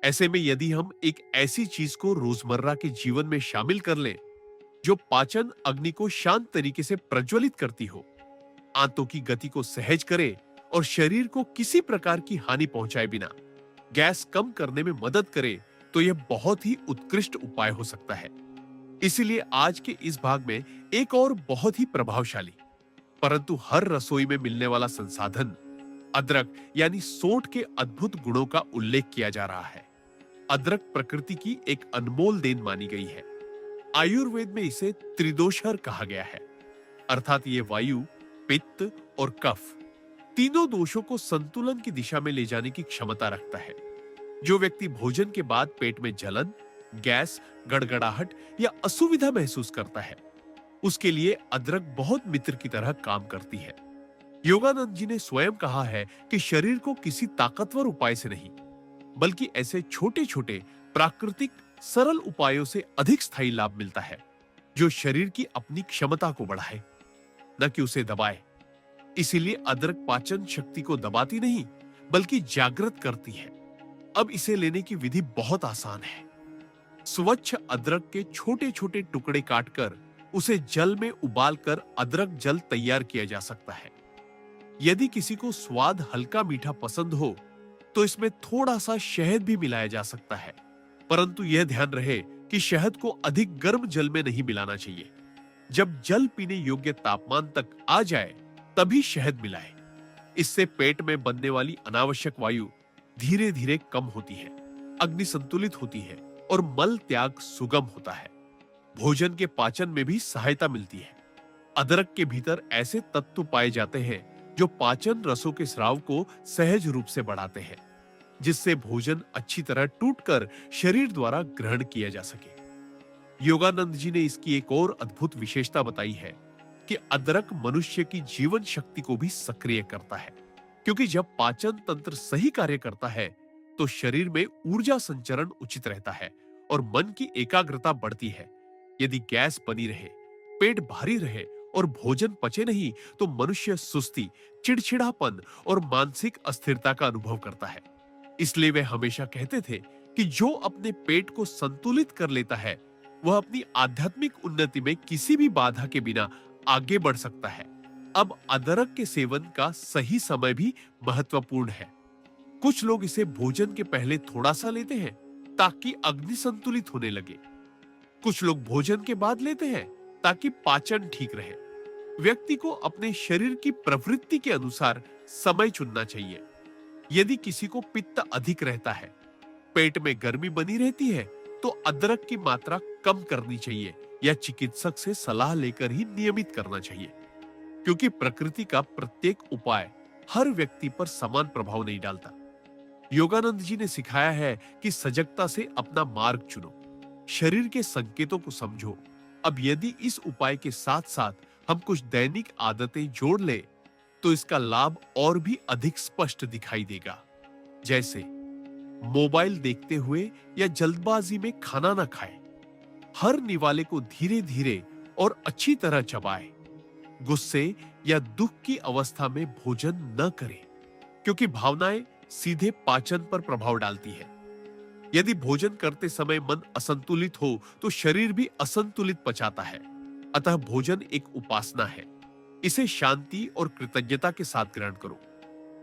ऐसे में यदि हम एक ऐसी चीज को रोजमर्रा के जीवन में शामिल कर लें जो पाचन अग्नि को शांत तरीके से प्रज्वलित करती हो, आंतों की गति को सहज करे और शरीर को किसी प्रकार की हानि पहुंचाए बिना गैस कम करने में मदद करे, तो यह बहुत ही उत्कृष्ट उपाय हो सकता है। इसीलिए आज के इस भाग में एक और बहुत ही प्रभावशाली परंतु हर रसोई में मिलने वाला संसाधन, अदरक यानी सोंठ के अद्भुत गुणों का उल्लेख किया जा रहा है। अदरक प्रकृति की एक अनमोल देन मानी गई है। आयुर्वेद में इसे त्रिदोषहर कहा गया है, अर्थात ये वायु, पित्त और कफ तीनों दोषों को संतुलन की दिशा में ले जाने की क्षमता रखता है। जो व्यक्ति भोजन के बाद पेट में जलन, गैस, गड़गड़ाहट या असुविधा महसूस करता है, उसके लिए अदरक बहुत मित्र की तरह काम करती है। योगानंद जी ने स्वयं कहा है कि शरीर को किसी ताकतवर उपाय से नहीं, बल्कि ऐसे छोटे छोटे प्राकृतिक सरल उपायों से अधिक स्थायी लाभ मिलता है, जो शरीर की अपनी क्षमता को बढ़ाए, न कि उसे दबाए। इसीलिए अदरक पाचन शक्ति को दबाती नहीं, बल्कि जागृत करती है। अब इसे लेने की विधि बहुत आसान है। स्वच्छ अदरक के छोटे छोटे टुकड़े काटकर उसे जल में उबालकर अदरक जल तैयार किया जा सकता है। यदि किसी को स्वाद हल्का मीठा पसंद हो, तो इसमें थोड़ा सा शहद भी मिलाया जा सकता है, परंतु यह ध्यान रहे कि शहद को अधिक गर्म जल में नहीं मिलाना चाहिए। जब जल पीने योग्य तापमान तक आ जाए, तभी शहद मिलाएं। इससे पेट में बनने वाली अनावश्यक वायु धीरे धीरे कम होती है, अग्नि संतुलित होती है और मल त्याग सुगम होता है। भोजन के पाचन में भी सहायता मिलती है। अदरक के भीतर ऐसे तत्व पाए जाते हैं जो पाचन रसों के स्राव को सहज रूप से बढ़ाते हैं, जिससे भोजन अच्छी तरह टूटकर शरीर द्वारा ग्रहण किया जा सके। योगानंद जी ने इसकी एक और अद्भुत विशेषता बताई है कि अदरक मनुष्य की जीवन शक्ति को भी सक्रिय करता है, क्योंकि जब पाचन तंत्र सही कार्य करता है तो शरीर में ऊर्जा संचरण उचित रहता है और मन की एकाग्रता बढ़ती है। यदि गैस बनी रहे, पेट भारी रहे और भोजन पचे नहीं, तो मनुष्य सुस्ती, चिड़चिड़ापन और मानसिक अस्थिरता का अनुभव करता है। इसलिए वे हमेशा कहते थे कि जो अपने पेट को संतुलित कर लेता है, वह अपनी आध्यात्मिक उन्नति में किसी भी बाधा के बिना आगे बढ़ सकता है। अब अदरक के सेवन का सही समय भी महत्वपूर्ण है। कुछ लोग इसे भोजन के पहले थोड़ा सा लेते हैं ताकि अग्नि संतुलित होने लगे। कुछ लोग भोजन के बाद लेते हैं ताकि पाचन ठीक रहे। व्यक्ति को अपने शरीर की प्रवृत्ति के अनुसार समय चुनना चाहिए। यदि किसी को पित्त अधिक रहता है, पेट में गर्मी बनी रहती है, तो अदरक की मात्रा कम करनी चाहिए या चिकित्सक से सलाह लेकर ही नियमित करना चाहिए, क्योंकि प्रकृति का प्रत्येक उपाय हर व्यक्ति पर समान प्रभाव नहीं डालता। योगानंद जी ने सिखाया है कि सजगता से अपना मार्ग चुनो, शरीर के संकेतों को समझो। अब यदि इस उपाय के साथ साथ हम कुछ दैनिक आदतें जोड़ ले, तो इसका लाभ और भी अधिक स्पष्ट दिखाई देगा। जैसे मोबाइल देखते हुए या जल्दबाजी में खाना न खाएं, हर निवाले को धीरे धीरे और अच्छी तरह चबाएं, गुस्से या दुख की अवस्था में भोजन न करें, क्योंकि भावनाएं सीधे पाचन पर प्रभाव डालती है। यदि भोजन करते समय मन असंतुलित हो, तो शरीर भी असंतुलित पचाता है। अतः भोजन एक उपासना है। इसे शांति और कृतज्ञता के साथ ग्रहण करो।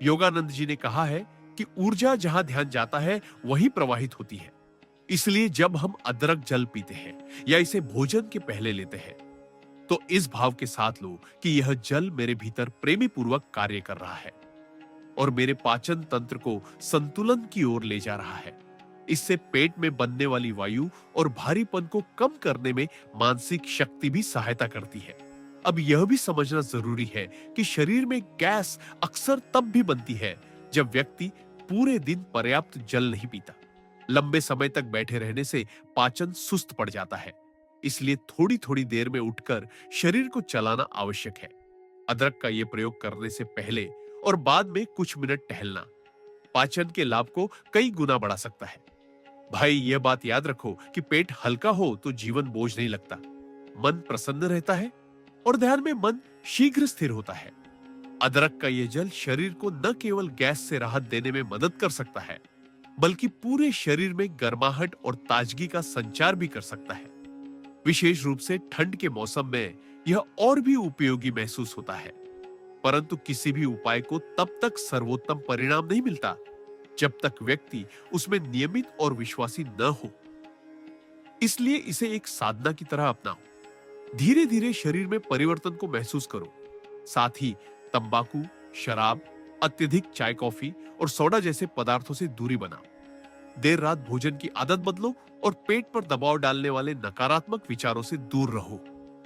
योगानंद जी ने कहा है कि ऊर्जा जहां ध्यान जाता है, वहीं प्रवाहित होती है। इसलिए जब हम अदरक जल पीते हैं या इसे भोजन के पहले लेते हैं, तो इस भाव के साथ लो कि यह जल मेरे भीतर प्रेमी पूर्वक कार्य कर रहा है और मेरे पाचन तंत्र को संतुलन की ओर ले जा रहा है। इससे पेट में बनने वाली वायु और भारीपन को कम करने में मानसिक शक्ति भी सहायता करती है। अब यह भी समझना जरूरी है कि शरीर में गैस अक्सर तब भी बनती है जब व्यक्ति पूरे दिन पर्याप्त जल नहीं पीता। लंबे समय तक बैठे रहने से पाचन सुस्त पड़ जाता है। इसलिए थोड़ी थोड़ी देर में उठकर शरीर को चलाना आवश्यक है। अदरक का यह प्रयोग करने से पहले और बाद में कुछ मिनट टहलना, पाचन के लाभ को कई गुना बढ़ा सकता है। भाई, यह बात याद रखो कि पेट हल्का हो तो जीवन बोझ नहीं लगता, मन प्रसन्न रहता है और ध्यान में मन शीघ्र स्थिर होता है। अदरक का यह जल शरीर को न केवल गैस से राहत देने में मदद कर सकता है, बल्कि पूरे शरीर में गर्माहट और ताजगी का संचार भी कर सकता है। विशेष रूप से ठंड के मौसम में यह और भी उपयोगी महसूस होता है। परंतु किसी भी उपाय को तब तक सर्वोत्तम परिणाम नहीं मिलता जब तक व्यक्ति उसमें नियमित और विश्वासी न हो। इसलिए इसे एक साधना की तरह अपनाओ। धीरे धीरे शरीर में परिवर्तन को महसूस करो। साथ ही तंबाकू, शराब, अत्यधिक चाय, कॉफी और सोडा जैसे पदार्थों से दूरी बनाओ। देर रात भोजन की आदत बदलो और पेट पर दबाव डालने वाले नकारात्मक विचारों से दूर रहो,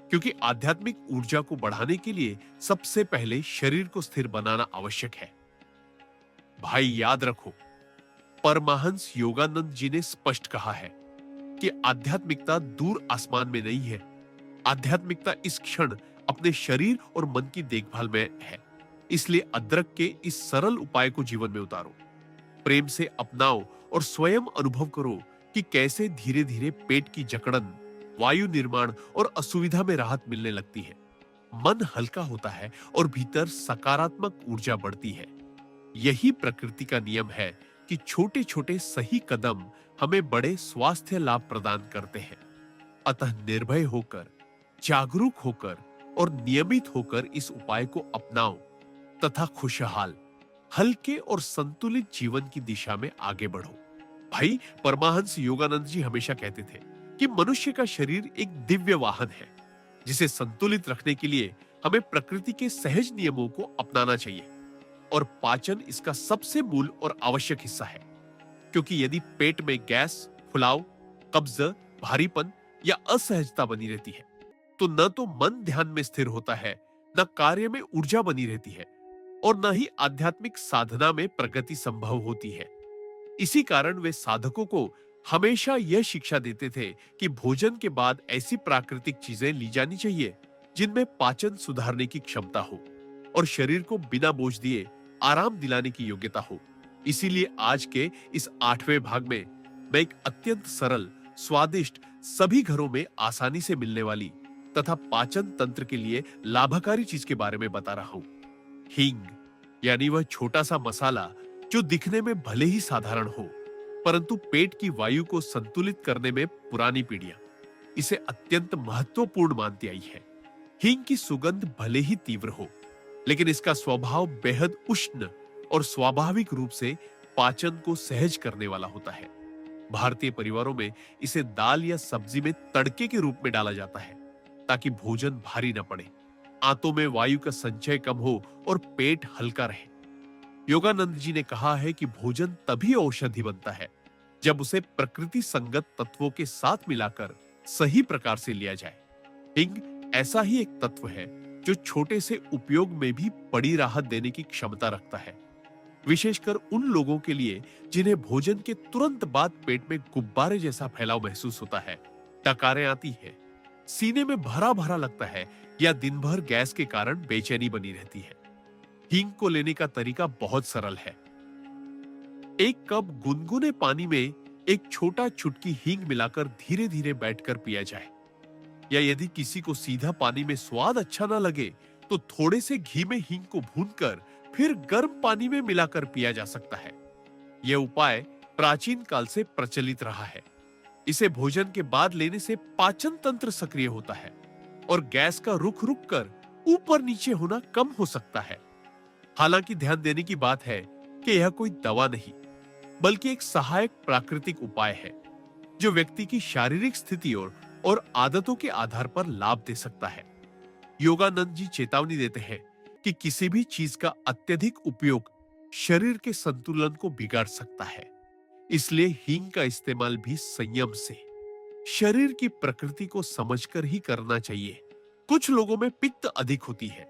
क्योंकि आध्यात्मिक ऊर्जा को बढ़ाने के लिए सबसे पहले शरीर को स्थिर बनाना आवश्यक है। भाई, याद रखो, परमहंस योगानंद जी ने स्पष्ट कहा है कि आध्यात्मिकता दूर आसमान में नहीं है। आध्यात्मिकता इस क्षण अपने शरीर और मन की देखभाल में है। इसलिए अदरक के इस सरल उपाय को जीवन में उतारो, प्रेम से अपनाओ और स्वयं अनुभव करो कि कैसे धीरे धीरे पेट की जकड़न, वायु निर्माण और असुविधा में राहत मिलने लगती है। मन हल्का होता है और भीतर सकारात्मक ऊर्जा बढ़ती है। यही प्रकृति का नियम है कि छोटे छोटे सही कदम हमें बड़े स्वास्थ्य लाभ प्रदान करते हैं। अतः निर्भय होकर, जागरूक होकर और नियमित होकर इस उपाय को अपनाओ तथा खुशहाल, हल्के और संतुलित जीवन की दिशा में आगे बढ़ो। भाई, परमहंस योगानंद जी हमेशा कहते थे कि मनुष्य का शरीर एक दिव्य वाहन है, जिसे संतुलित रखने के लिए हमें प्रकृति के सहज नियमों को अपनाना चाहिए। और पाचन इसका सबसे मूल और आवश्यक हिस्सा है, क्योंकि यदि पेट में गैस, फुलाव, कब्ज, भारीपन या असहजता बनी रहती है, तो न तो मन ध्यान में स्थिर होता है, न कार्य में ऊर्जा बनी रहती है और न ही आध्यात्मिक साधना में प्रगति संभव होती है। इसी कारण वे साधकों को हमेशा यह शिक्षा देते थे कि भोजन के बाद ऐसी प्राकृतिक चीजें ली जानी चाहिए जिनमें पाचन सुधारने की क्षमता हो और शरीर को बिना बोझ दिए आराम दिलाने की योग्यता हो। इसीलिए आज के इस 8वें भाग में मैं एक अत्यंत सरल, स्वादिष्ट, सभी घरों में आसानी से मिलने वाली तथा पाचन तंत्र के लिए लाभकारी चीज के बारे में बता रहा हूं। हींग, यानी वह छोटा सा मसाला जो दिखने में भले ही साधारण हो, परंतु पेट की वायु को संतुलित करने में पुरानी पीढ़ियां इसे अत्यंत महत्वपूर्ण मानती आई है। हींग की सुगंध भले ही तीव्र हो, लेकिन इसका स्वभाव बेहद उष्ण और स्वाभाविक रूप से पाचन को सहज करने वाला होता है। भारतीय परिवारों में इसे दाल या सब्जी में तड़के के रूप में डाला जाता है, ताकि भोजन भारी न पड़े, आंतों में वायु का संचय कम हो और पेट हल्का रहे। योगानंद जी ने कहा है कि भोजन तभी औषधि बनता है जब उसे प्रकृति संगत तत्वों के साथ मिलाकर सही प्रकार से लिया जाए। हींग ऐसा ही एक तत्व है जो छोटे से उपयोग में भी बड़ी राहत देने की क्षमता रखता है, विशेषकर उन लोगों के लिए जिन्हें भोजन के तुरंत बाद पेट में गुब्बारे जैसा फैलाव महसूस होता है, डकारें आती है, सीने में भरा भरा लगता है या दिन भर गैस के कारण बेचैनी बनी रहती है। हींग को लेने का तरीका बहुत सरल है। एक कप गुनगुने पानी में एक छोटा चुटकी हींग मिलाकर धीरे धीरे बैठकर पिया जाए, या यदि किसी को सीधा पानी में स्वाद अच्छा ना लगे तो थोड़े से घी में हींग को भूनकर फिर गर्म पानी में मिलाकर पिया जा सकता है। यह उपाय प्राचीन काल से प्रचलित रहा है। इसे भोजन के बाद लेने से पाचन तंत्र सक्रिय होता है और गैस का रुक रुक कर ऊपर नीचे होना कम हो सकता है। हालांकि ध्यान देने की बात है कि यह कोई दवा नहीं, बल्कि एक सहायक प्राकृतिक उपाय है जो व्यक्ति की शारीरिक स्थिति और आदतों के आधार पर लाभ दे सकता है। योगानंद जी चेतावनी देते हैं कि किसी भी चीज का अत्यधिक उपयोग शरीर के संतुलन को बिगाड़ सकता है। इसलिए हींग का इस्तेमाल भी संयम से, शरीर की प्रकृति को समझकर ही करना चाहिए। कुछ लोगों में पित्त अधिक होती है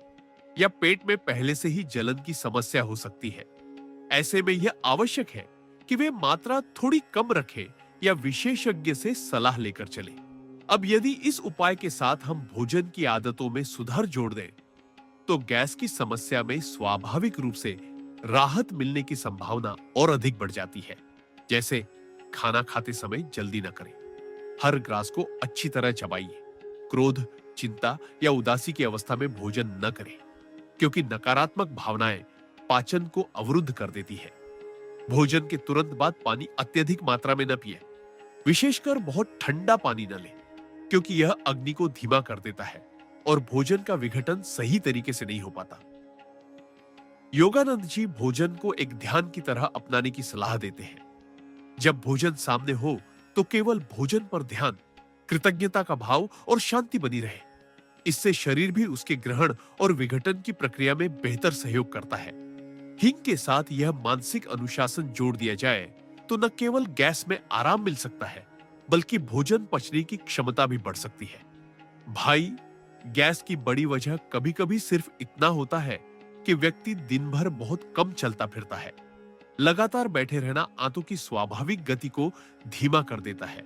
या पेट में पहले से ही जलन की समस्या हो सकती है। ऐसे में यह आवश्यक है कि वे मात्रा थोड़ी कम रखें या विशेषज्ञ से सलाह लेकर चलें। अब यदि इस उपाय के साथ हम भोजन की आदतों में सुधार जोड़ दें, तो गैस की समस्या में स्वाभाविक रूप से राहत मिलने की संभावना और अधिक बढ़ जाती है। जैसे खाना खाते समय जल्दी न करें, हर ग्रास को अच्छी तरह चबाइए, क्रोध, चिंता या उदासी की अवस्था में भोजन न करें, क्योंकि नकारात्मक भावनाएं पाचन को अवरुद्ध कर देती है। भोजन के तुरंत बाद पानी अत्यधिक मात्रा में न पिए, विशेषकर बहुत ठंडा पानी न लें, क्योंकि यह अग्नि को धीमा कर देता है और भोजन का विघटन सही तरीके से नहीं हो पाता। योगानंद जी भोजन को एक ध्यान की तरह अपनाने की सलाह देते हैं। जब भोजन सामने हो तो केवल भोजन पर ध्यान, कृतज्ञता का भाव और शांति बनी रहे। इससे शरीर भी उसके ग्रहण और विघटन की प्रक्रिया में बेहतर सहयोग करता है। हींग के साथ यह मानसिक अनुशासन जोड़ दिया जाए तो न केवल गैस में आराम मिल सकता है, बल्कि भोजन पचने की क्षमता भी बढ़ सकती है। भाई, गैस की बड़ी वजह कभी-कभी सिर्फ इतना होता है कि व्यक्ति दिन भर बहुत कम चलता फिरता है। लगातार बैठे रहना आंतों की स्वाभाविक गति को धीमा कर देता है।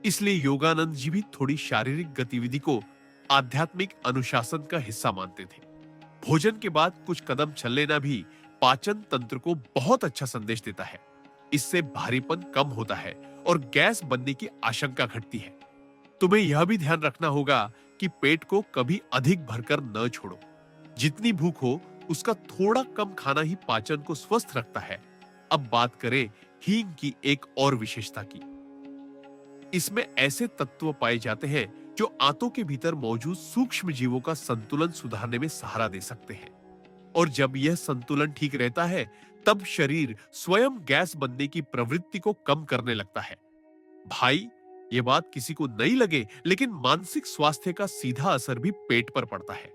इसलिए योगानंद जी भी थोड़ी शारीरिक गतिविधि को आध्यात्मिक अनुशासन का हिस्सा मानते थे। भोजन के बाद कुछ कदम चल लेना भी पाचन तंत्र को बहुत अच्छा संदेश देता है। इससे भारीपन कम होता है और गैस बनने की आशंका घटती है। तुम्हें यह भी ध्यान रखना होगा कि पेट को कभी अधिक भरकर न छोड़ो। जितनी भूख हो उसका थोड़ा कम खाना ही पाचन को स्वस्थ रखता है। अब बात करें हींग की एक और विशेषता की। इसमें ऐसे तत्व पाए जाते हैं जो आंतों के भीतर मौजूद सूक्ष्म जीवों का संतुलन सुधारने में सहारा दे सकते हैं। और जब यह संतुलन ठीक रहता है, तब शरीर स्वयं गैस बनने की प्रवृत्ति को कम करने लगता है। भाई, ये बात किसी को नहीं लगे, लेकिन मानसिक स्वास्थ्य का सीधा असर भी पेट पर पड़ता है।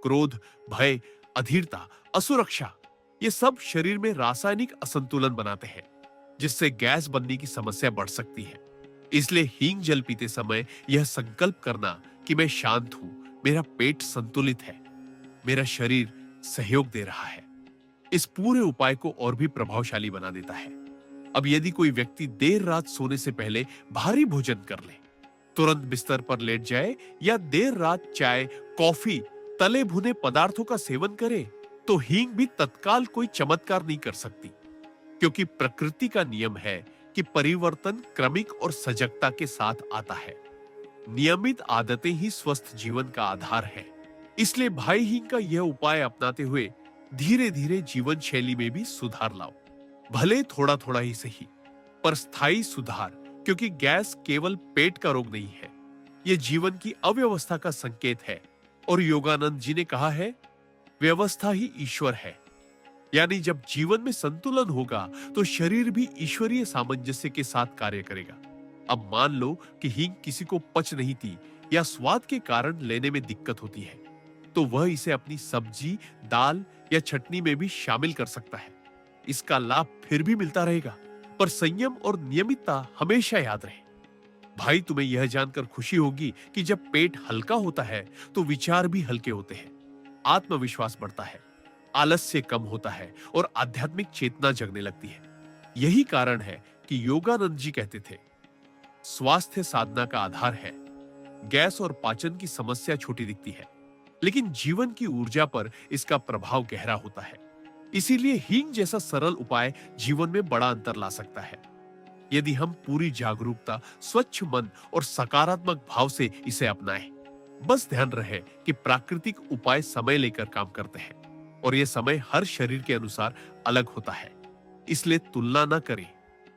क्रोध, भय, अधीरता, असुरक्षा, ये सब शरीर में रासायनिक असंतुलन बनाते हैं, जिससे गैस बनने की समस्या बढ़ सकती है। इसलिए हींग जल पीते समय यह संकल्प करना कि मैं शांत हूं, मेरा पेट संतुलित है, मेरा शरीर सहयोग दे रहा है, इस पूरे उपाय को और भी प्रभावशाली बना देता है। अब यदि कोई व्यक्ति देर रात सोने से पहले भारी भोजन कर ले, तुरंत बिस्तर पर लेट जाए या देर रात चाय, कॉफी, तले भुने पदार्थों का सेवन करे, तो हींग भी तत्काल कोई चमत्कार नहीं कर सकती, क्योंकि प्रकृति का नियम है कि परिवर्तन क्रमिक और सजगता के साथ आता है। नियमित आदतें ही स्वस्थ जीवन का आधार है। इसलिए भाई हींग का यह उपाय अपनाते हुए धीरे धीरे जीवन शैली में भी सुधार लाओ। भले थोड़ा थोड़ा ही सही, पर स्थायी सुधार, क्योंकि गैस केवल पेट का रोग नहीं है, यह जीवन की अव्यवस्था का संकेत है। और योगानंद जी ने कहा है, व्यवस्था ही ईश्वर है। यानी जब जीवन में संतुलन होगा तो शरीर भी ईश्वरीय सामंजस्य के साथ कार्य करेगा। अब मान लो कि हींग किसी को पच नहीं थी या स्वाद के कारण लेने में दिक्कत होती है, तो वह इसे अपनी सब्जी, दाल या चटनी में भी शामिल कर सकता है। इसका लाभ फिर भी मिलता रहेगा, पर संयम और नियमितता हमेशा याद रहे। भाई, तुम्हें यह जानकर खुशी होगी कि जब पेट हल्का होता है तो विचार भी हल्के होते हैं, आत्मविश्वास बढ़ता है, आलस्य कम होता है और आध्यात्मिक चेतना जगने लगती है। यही कारण है कि योगानंद जी कहते थे, स्वास्थ्य साधना का आधार है। गैस और पाचन की समस्या छोटी दिखती है, लेकिन जीवन की ऊर्जा पर इसका प्रभाव गहरा होता है। इसीलिए हींग जैसा सरल उपाय जीवन में बड़ा अंतर ला सकता है। यदि हम पूरी जागरूकता, स्वच्छ मन और सकारात्मक भाव से इसे अपनाएं। बस ध्यान रहे कि प्राकृतिक उपाय समय लेकर काम करते हैं और यह समय हर शरीर के अनुसार अलग होता है। इसलिए तुलना न करें,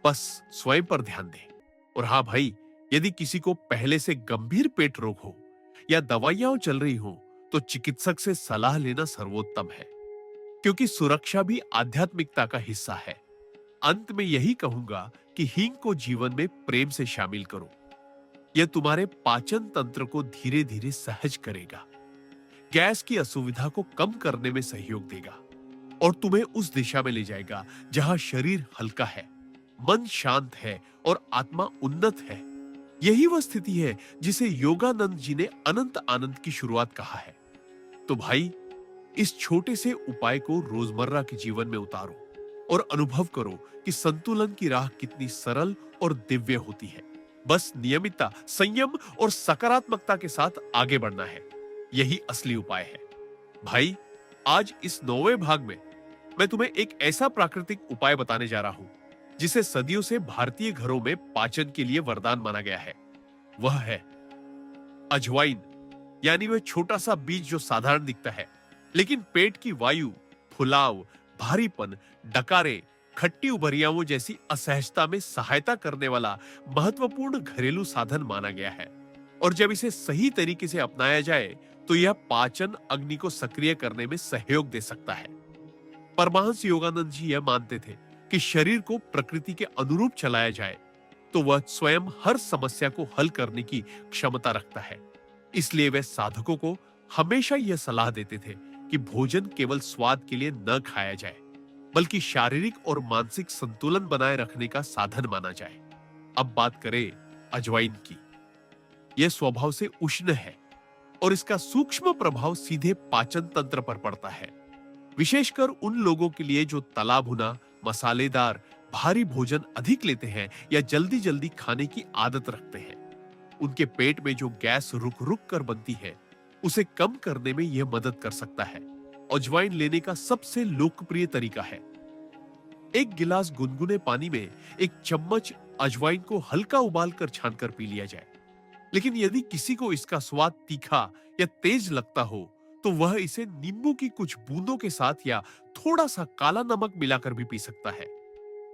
बस स्वयं पर ध्यान दें। और हाँ भाई, यदि किसी को पहले से गंभीर पेट रोग हो या दवाइयां चल रही हो, तो चिकित्सक से सलाह लेना सर्वोत्तम है, क्योंकि सुरक्षा भी आध्यात्मिकता का हिस्सा है। अंत में यही कहूंगा कि हींग को जीवन में प्रेम से शामिल करो। यह तुम्हारे पाचन तंत्र को धीरे धीरे सहज करेगा, गैस की असुविधा को कम करने में सहयोग देगा और तुम्हें उस दिशा में ले जाएगा जहां शरीर हल्का है, मन शांत है और आत्मा उन्नत है। यही वह स्थिति है जिसे योगानंद जी ने अनंत आनंद की शुरुआत कहा है। तो भाई, इस छोटे से उपाय को रोजमर्रा के जीवन में उतारो और अनुभव करो कि संतुलन की राह कितनी सरल और दिव्य होती है। बस नियमितता, संयम और सकारात्मकता के साथ आगे बढ़ना है। यही असली उपाय है। भाई, आज इस 9वें भाग में मैं तुम्हें एक ऐसा प्राकृतिक उपाय बताने जा रहा हूं जिसे सदियों से भारतीय घरों में पाचन के लिए वरदान माना गया है। वह है अजवाइन। यानी वह छोटा सा बीज जो साधारण दिखता है, लेकिन पेट की वायु, फुलाव, भारीपन, डकारे, खट्टी उबरियाओं जैसी असहजता में सहायता करने वाला महत्वपूर्ण घरेलू साधन माना गया है। और जब इसे सही तरीके से अपनाया जाए तो यह पाचन अग्नि को सक्रिय करने में सहयोग दे सकता है। परमहंस योगानंद जी यह मानते थे कि शरीर को प्रकृति के अनुरूप चलाया जाए तो वह स्वयं हर समस्या को हल करने की क्षमता रखता है। इसलिए वे साधकों को हमेशा यह सलाह देते थे कि भोजन केवल स्वाद के लिए न खाया जाए, बल्कि शारीरिक और मानसिक संतुलन बनाए रखने का साधन माना जाए। अब बात करें अजवाइन की। यह स्वभाव से उष्ण है और इसका सूक्ष्म प्रभाव सीधे पाचन तंत्र पर पड़ता है, विशेषकर उन लोगों के लिए जो तला भुना, मसालेदार, भारी भोजन अधिक लेते हैं या जल्दी जल्दी खाने की आदत रखते हैं। उनके पेट में जो गैस रुक रुक कर बनती है, उसे कम करने में यह मदद कर सकता है। अजवाइन लेने का सबसे लोकप्रिय तरीका है एक गिलास गुनगुने पानी में एक चम्मच अजवाइन को हल्का उबालकर छानकर पी लिया जाए। लेकिन यदि किसी को इसका स्वाद तीखा या तेज लगता हो तो वह इसे नींबू की कुछ बूंदों के साथ या थोड़ा सा काला नमक मिलाकर भी पी सकता है।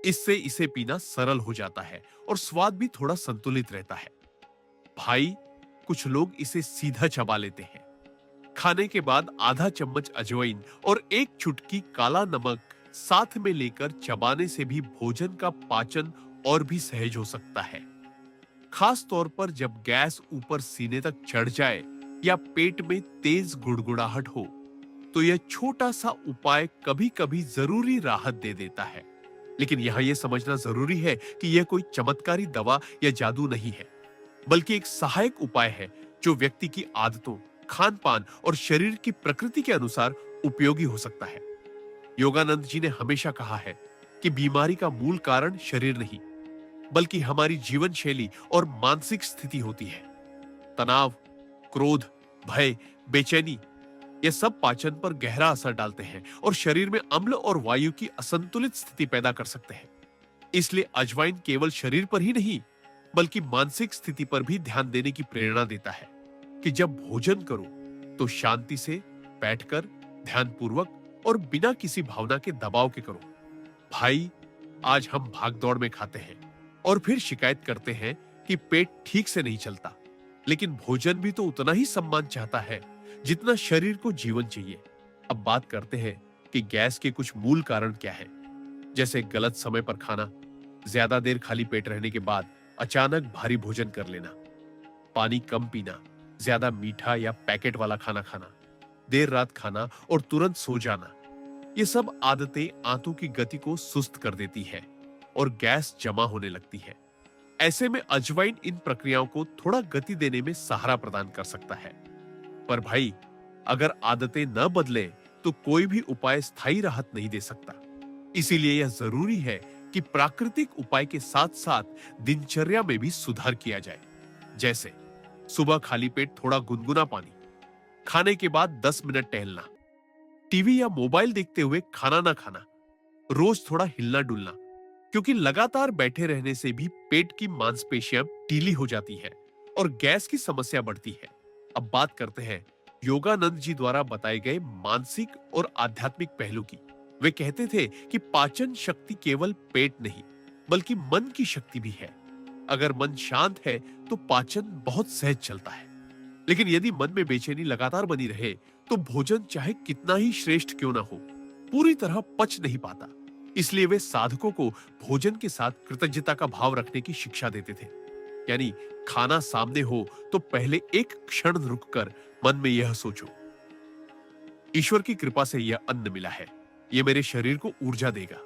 इससे इसे पीना सरल हो जाता है और स्वाद भी थोड़ा संतुलित रहता है। भाई, कुछ लोग इसे सीधा चबा लेते हैं। खाने के बाद आधा चम्मच अजवाइन और एक चुटकी काला नमक साथ में लेकर चबाने से भी भोजन का पाचन और भी सहज हो सकता है। खास तौर पर जब गैस ऊपर सीने तक चढ़ जाए या पेट में तेज गुड़गुड़ाहट हो, तो यह छोटा सा उपाय कभी कभी जरूरी राहत दे देता है। लेकिन यहां यह समझना जरूरी है कि यह कोई चमत्कारी दवा या जादू नहीं है, बल्कि एक सहायक उपाय है जो व्यक्ति की आदतों, खान पान और शरीर की प्रकृति के अनुसार उपयोगी हो सकता है। योगानंद जी ने हमेशा कहा है कि बीमारी का मूल कारण शरीर नहीं, बल्कि हमारी जीवन शैली और मानसिक स्थिति होती है। तनाव, क्रोध, भय, बेचैनी, ये सब पाचन पर गहरा असर डालते हैं और शरीर में अम्ल और वायु की असंतुलित स्थिति पैदा कर सकते हैं। इसलिए अजवाइन केवल शरीर पर ही नहीं, बल्कि मानसिक स्थिति पर भी ध्यान देने की प्रेरणा देता है कि जब भोजन करो तो शांति से बैठकर ध्यानपूर्वक और बिना किसी भावना के दबाव के करो। भाई, आज हम भागदौड़ में खाते हैं और फिर शिकायत करते हैं कि पेट ठीक से नहीं चलता, लेकिन भोजन भी तो उतना ही सम्मान चाहता है जितना शरीर को जीवन चाहिए। अब बात करते हैं कि गैस के कुछ मूल कारण क्या है, जैसे गलत समय पर खाना, ज्यादा देर खाली पेट रहने के बाद अचानक भारी भोजन कर लेना, पानी कम पीना, ज्यादा मीठा या पैकेट वाला खाना खाना, देर रात खाना और तुरंत सो जाना। ये सब आदतें आंतों की गति को सुस्त कर देती है और गैस जमा होने लगती है। ऐसे में अजवाइन इन प्रक्रियाओं को थोड़ा गति देने में सहारा प्रदान कर सकता है। पर भाई, अगर आदतें न बदले तो कोई भी उपाय स्थायी राहत नहीं दे सकता। इसीलिए यह जरूरी है कि प्राकृतिक उपाय के साथ साथ दिनचर्या में भी सुधार किया जाए। जैसे सुबह खाली पेट थोड़ा गुनगुना पानी, खाने के बाद 10 मिनट टहलना, टीवी या मोबाइल देखते हुए खाना ना खाना, रोज थोड़ा हिलना डुलना, क्योंकि लगातार बैठे रहने से भी पेट की मांसपेशियां ढीली हो जाती है और गैस की समस्या बढ़ती है। अब बात करते हैं योगानंद जी द्वारा बताए गए मानसिक और आध्यात्मिक पहलू की। वे कहते थे कि पाचन शक्ति केवल पेट नहीं, बल्कि मन की शक्ति भी है। अगर मन शांत है तो पाचन बहुत सहज चलता है, लेकिन यदि मन में बेचैनी लगातार बनी रहे तो भोजन चाहे कितना ही श्रेष्ठ क्यों ना हो, पूरी तरह पच नहीं पाता। इसलिए वे साधकों को भोजन के साथ कृतज्ञता का भाव रखने की शिक्षा देते थे। यानी खाना सामने हो तो पहले एक क्षण रुककर मन में यह सोचो, ईश्वर की कृपा से यह अन्न मिला है, यह मेरे शरीर को ऊर्जा देगा।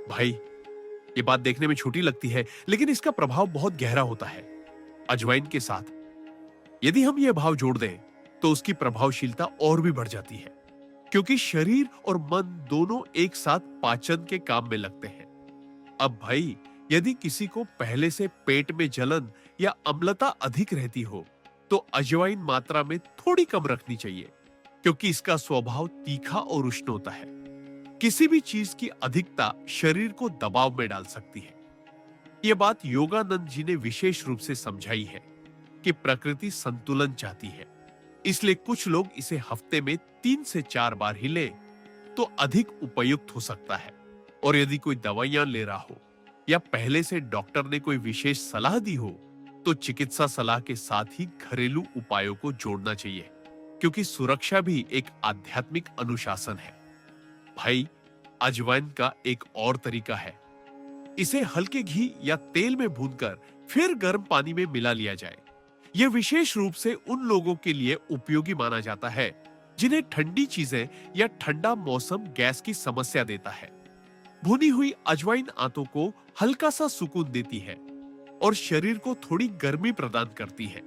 भाई, ये बात देखने में छोटी लगती है, लेकिन इसका प्रभाव बहुत गहरा होता है। अजवाइन के साथ यदि हम यह भाव जोड़ दें तो उसकी प्रभावशीलता और भी बढ़ जाती है, क्योंकि शरीर और मन दोनों एक साथ पाचन के काम में लगते हैं। अब भाई, यदि किसी को पहले से पेट में जलन या अम्लता अधिक रहती हो तो अजवाइन मात्रा में थोड़ी कम रखनी चाहिए, क्योंकि इसका स्वभाव तीखा और उष्ण होता है। किसी भी चीज की अधिकता शरीर को दबाव में डाल सकती है। यह बात योगानंद जी ने विशेष रूप से समझाई है कि प्रकृति संतुलन चाहती है, इसलिए कुछ लोग इसे हफ्ते में 3 से 4 बार ही ले तो अधिक उपयुक्त हो सकता है। और यदि कोई दवाइयां ले रहा हो या पहले से डॉक्टर ने कोई विशेष सलाह दी हो तो चिकित्सा सलाह के साथ ही घरेलू उपायों को जोड़ना चाहिए, क्योंकि सुरक्षा भी एक आध्यात्मिक अनुशासन है। भाई, अजवाइन का एक और तरीका है। इसे हल्के घी या तेल में भूनकर फिर गर्म पानी में मिला लिया जाए। यह विशेष रूप से उन लोगों के लिए उपयोगी माना जाता है जिन्हें ठंडी चीजें या ठंडा मौसम गैस की समस्या देता है। भुनी हुई अजवाइन आंतों को हल्का सा सुकून देती है और शरीर को थोड़ी गर्मी प्रदान करती है,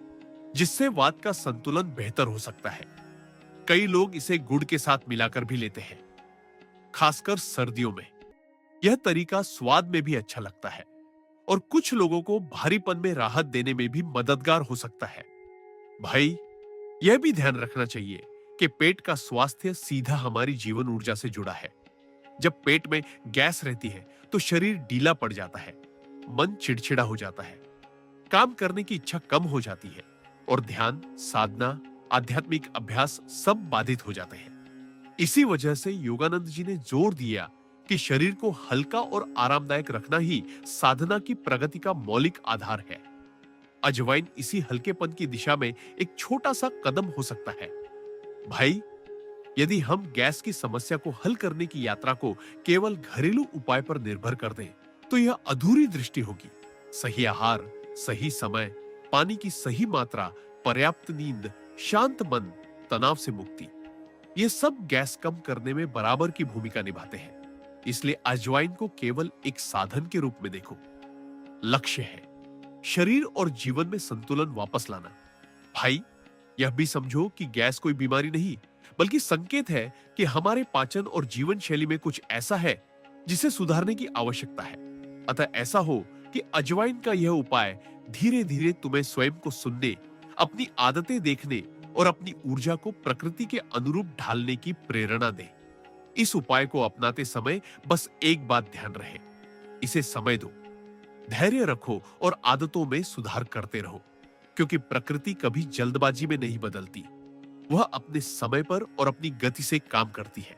जिससे वात का संतुलन बेहतर हो सकता है। कई लोग इसे गुड़ के साथ मिलाकर भी लेते हैं, खासकर सर्दियों में। यह तरीका स्वाद में भी अच्छा लगता है और कुछ लोगों को भारीपन में राहत देने में भी मददगार हो सकता है। भाई, यह भी ध्यान रखना चाहिए कि पेट का स्वास्थ्य सीधा हमारी जीवन ऊर्जा से जुड़ा है। जब पेट में गैस रहती है तो शरीर ढीला पड़ जाता है, मन चिड़चिड़ा हो जाता है, काम करने की इच्छा कम हो जाती है और ध्यान, साधना, आध्यात्मिक अभ्यास सब बाधित हो जाते हैं। इसी वजह से योगानंद जी ने जोर दिया कि शरीर को हल्का और आरामदायक रखना ही साधना की प्रगति का मौलिक आधार है। अजवाइन इसी हल्केपन की दिशा में एक छोटा सा कदम हो सकता है। भाई, यदि हम गैस की समस्या को हल करने की यात्रा को केवल घरेलू उपाय पर निर्भर कर दें, तो यह अधूरी दृष्टि होगी। सही आहार, सही समय, पानी की सही मात्रा, पर्याप्त नींद, शांत मन, तनाव से मुक्ति, ये सब गैस कम करने में बराबर की भूमिका निभाते हैं। इसलिए अजवाइन को केवल एक साधन के रूप में देखो। लक्ष्य है शरीर और जीवन में संतुलन वापस लाना। भाई, यह भी समझो कि गैस कोई बीमारी नहीं, बल्कि संकेत है कि हमारे पाचन और जीवन शैली में कुछ ऐसा है जिसे सुधारने की आवश्यकता है। अतः ऐसा हो कि अजवाइन का यह उपाय धीरे धीरे तुम्हें स्वयं को सुनने, अपनी आदतें देखने और अपनी ऊर्जा को प्रकृति के अनुरूप ढालने की प्रेरणा दे। इस उपाय को अपनाते समय बस एक बात ध्यान रहे, इसे समय दो, धैर्य रखो और आदतों में सुधार करते रहो, क्योंकि प्रकृति कभी जल्दबाजी में नहीं बदलती। वह अपने समय पर और अपनी गति से काम करती है,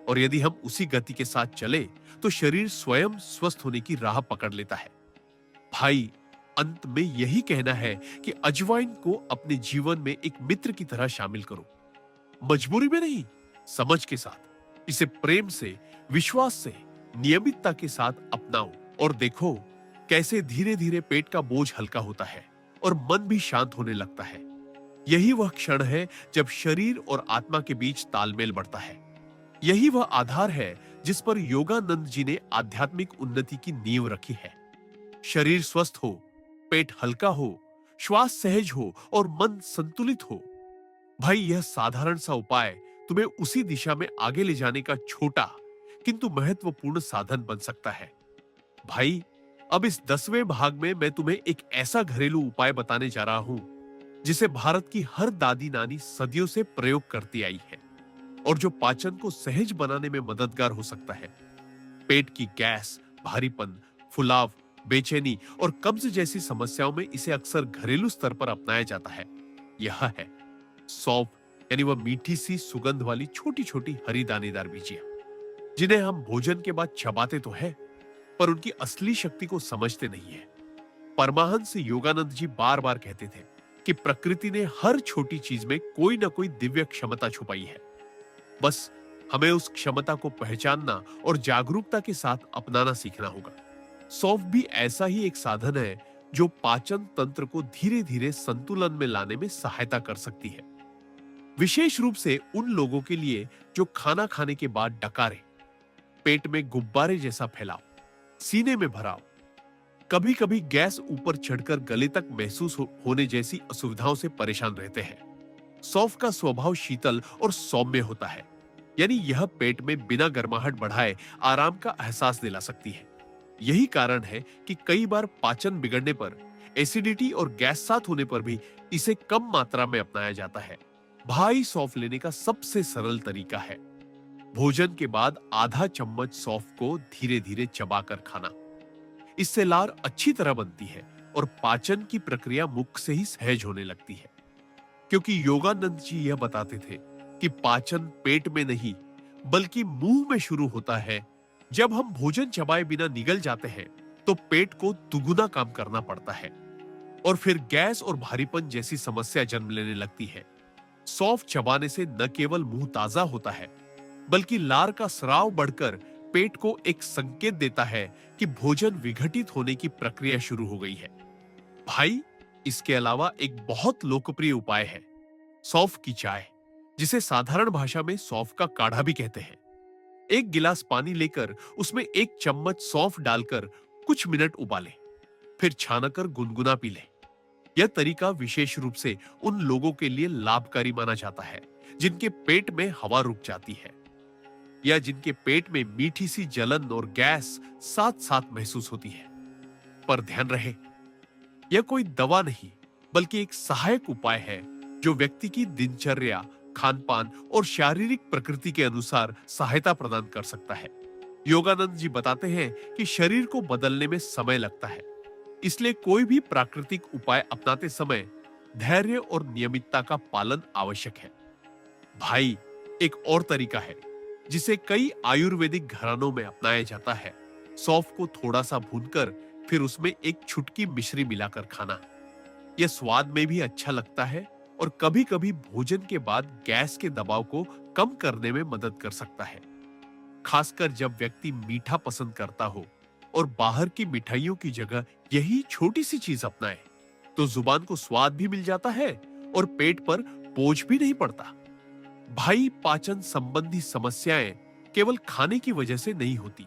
और यदि हम उसी गति के साथ चले तो शरीर स्वयं स्वस्थ होने की राह पकड़ लेता है। भाई, अंत में यही कहना है कि अजवाइन को अपने जीवन में एक मित्र की तरह शामिल करो। मजबूरी में नहीं, समझ के साथ। इसे प्रेम से, विश्वास से, नियमितता के साथ अपनाओ और देखो कैसे धीरे धीरे पेट का बोझ हल्का होता है और मन भी शांत होने लगता है। यही वह क्षण है जब शरीर और आत्मा के बीच तालमेल बढ़ता है। यही वह आधार है जिस पर योगानंद जी ने आध्यात्मिक उन्नति की नींव रखी है। शरीर स्वस्थ हो, पेट हल्का हो, श्वास सहज हो और मन संतुलित हो। भाई, यह साधारण सा उपाय तुम्हें उसी दिशा में आगे ले जाने का छोटा किंतु महत्वपूर्ण साधन बन सकता है। भाई, अब इस 10वें भाग में मैं तुम्हें एक ऐसा घरेलू उपाय बताने जा रहा हूं जिसे भारत की हर दादी नानी सदियों से प्रयोग करती आई है और जो पाचन को सहज बनाने में मददगार हो सकता है। पेट की गैस, भारीपन, फुलाव, बेचैनी और कब्ज जैसी समस्याओं में इसे अक्सर घरेलू स्तर पर अपनाया जाता है। यह है सौंफ, यानी वह मीठी सी सुगंध वाली छोटी छोटी हरी दानेदार बीजियां, जिन्हें हम भोजन के बाद चबाते तो है पर उनकी असली शक्ति को समझते नहीं है। परमाहंस योगानंद जी बार बार कहते थे कि प्रकृति ने हर छोटी चीज में कोई ना कोई दिव्य क्षमता छुपाई है, बस हमें उस क्षमता को पहचानना और जागरूकता के साथ अपनाना सीखना होगा। सौंफ भी ऐसा ही एक साधन है जो पाचन तंत्र को धीरे धीरे संतुलन में लाने में सहायता कर सकती है, विशेष रूप से उन लोगों के लिए जो खाना खाने के बाद डकारे, पेट में गुब्बारे जैसा फैलाव, सीने में भराव, कभी कभी गैस ऊपर चढ़कर गले तक महसूस होने जैसी असुविधाओं से परेशान रहते हैं। सौंफ का स्वभाव शीतल और सौम्य होता है, यानी यह पेट में बिना गर्माहट बढ़ाए आराम का एहसास दिला सकती है। यही कारण है कि कई बार पाचन बिगड़ने पर, एसिडिटी और गैस साथ होने पर भी इसे कम मात्रा में अपनाया जाता है। भाई, सौंफ लेने का सबसे सरल तरीका है भोजन के बाद आधा चम्मच सौंफ को धीरे धीरे चबाकर खाना। इससे लार अच्छी तरह बनती है और पाचन की प्रक्रिया मुख से ही सहज होने लगती है। क्योंकि योगानंद जी यह बताते थे कि पाचन पेट में नहीं बल्कि मुंह में शुरू होता है। जब हम भोजन चबाए बिना निगल जाते हैं तो पेट को दुगुना काम करना पड़ता है और फिर गैस और भारीपन जैसी समस्या जन्म लेने लगती है। सौंफ चबाने से न केवल मुंह ताजा होता है बल्कि लार का स्राव बढ़कर पेट को एक संकेत देता है कि भोजन विघटित होने की प्रक्रिया शुरू हो गई है। भाई, इसके अलावा एक बहुत लोकप्रिय उपाय है सौंफ की चाय, जिसे साधारण भाषा में सौंफ का काढ़ा भी कहते हैं। एक गिलास पानी लेकर उसमें एक चम्मच सौंफ डालकर कुछ मिनट उबालें, फिर छानकर गुनगुना पी लें। यह तरीका विशेष रूप से उन लोगों के लिए लाभकारी माना जाता है जिनके पेट में हवा रुक जाती है या जिनके पेट में मीठी सी जलन और गैस साथ साथ महसूस होती है। पर ध्यान रहे, यह कोई दवा नहीं बल्कि एक सहायक उपाय है जो व्यक्ति की दिनचर्या, खानपान और शारीरिक प्रकृति के अनुसार सहायता प्रदान कर सकता है। योगानंद जी बताते हैं कि शरीर को बदलने में समय लगता है, इसलिए कोई भी प्राकृतिक उपाय अपनाते समय धैर्य और नियमितता का पालन आवश्यक है। भाई, एक और तरीका है जिसे कई आयुर्वेदिक घरानों में अपनाया जाता है सौंफ को थोड़ा सा भूनकर फिर उसमें एक छुटकी मिश्री मिलाकर खाना। यह स्वाद में भी अच्छा लगता है और कभी-कभी भोजन के बाद गैस के दबाव को कम करने में मदद कर सकता है, खासकर जब व्यक्ति मीठा पसंद करता हो और बाहर की मिठाइयों की जगह यही छोटी सी चीज अपनाए तो जुबान को स्वाद भी मिल जाता है और पेट पर बोझ भी नहीं पड़ता। भाई, पाचन संबंधी समस्याएं केवल खाने की वजह से नहीं होती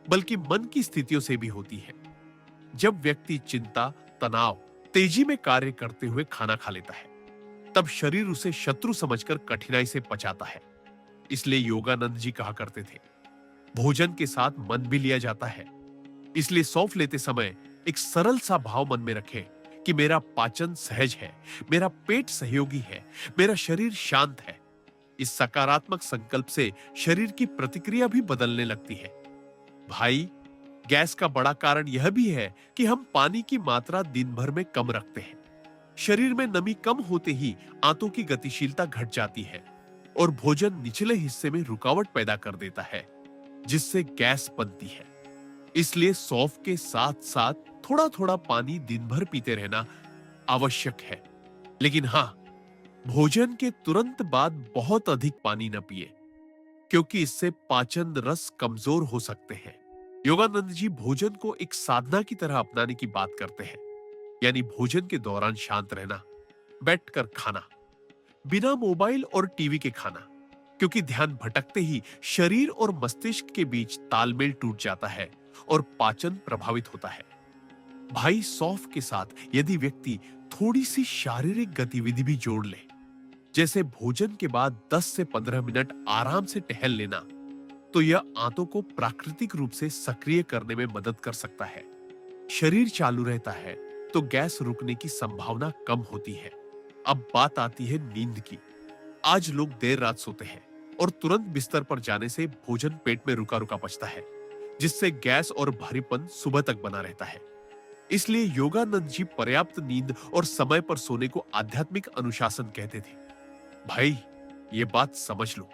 बल्कि मन की स्थितियों से भी होती है। जब व्यक्ति चिंता, तनाव, तेजी में कार्य करते हुए खाना खा लेता है तब शरीर उसे शत्रु समझकर कठिनाई से पचाता है। इसलिए योगानंद जी कहा करते थे, भोजन के साथ मन भी लिया जाता है। इसलिए सौंफ लेते समय एक सरल सा भाव मन में रखें कि मेरा पाचन सहज है, मेरा पेट सहयोगी है, मेरा शरीर शांत है। इस सकारात्मक संकल्प से शरीर की प्रतिक्रिया भी बदलने लगती है। भाई, गैस का बड़ा कारण यह भी है कि हम पानी की मात्रा दिन भर में कम रखते हैं। शरीर में नमी कम होते ही आंतों की गतिशीलता घट जाती है और भोजन निचले हिस्से में रुकावट पैदा कर देता है, जिससे गैस बनती है। इसलिए सौंफ के साथ साथ थोड़ा थोड़ा पानी दिन भर पीते रहना आवश्यक है। लेकिन हां, भोजन के तुरंत बाद बहुत अधिक पानी न पिए, क्योंकि इससे पाचन रस कमजोर हो सकते हैं। योगानंद जी भोजन को एक साधना की तरह अपनाने की बात करते हैं, यानी भोजन के दौरान शांत रहना, बैठकर खाना, बिना मोबाइल और टीवी के खाना, क्योंकि ध्यान भटकते ही शरीर और मस्तिष्क के बीच तालमेल टूट जाता है और पाचन प्रभावित होता है। भाई, सौंफ के साथ यदि व्यक्ति थोड़ी सी शारीरिक गतिविधि भी जोड़ ले, जैसे भोजन के बाद 10 से 15 मिनट आराम से टहल लेना, तो यह आंतों को प्राकृतिक रूप से सक्रिय करने में मदद कर सकता है। शरीर चालू रहता है तो गैस रुकने की संभावना कम होती है। अब बात आती है नींद की। आज लोग देर रात सोते हैं और तुरंत बिस्तर पर जाने से भोजन पेट में रुका रुका पचता है, जिससे गैस और भारीपन सुबह तक बना रहता है। इसलिए योगानंद जी पर्याप्त नींद और समय पर सोने को आध्यात्मिक अनुशासन कहते थे। भाई, ये बात समझ लो,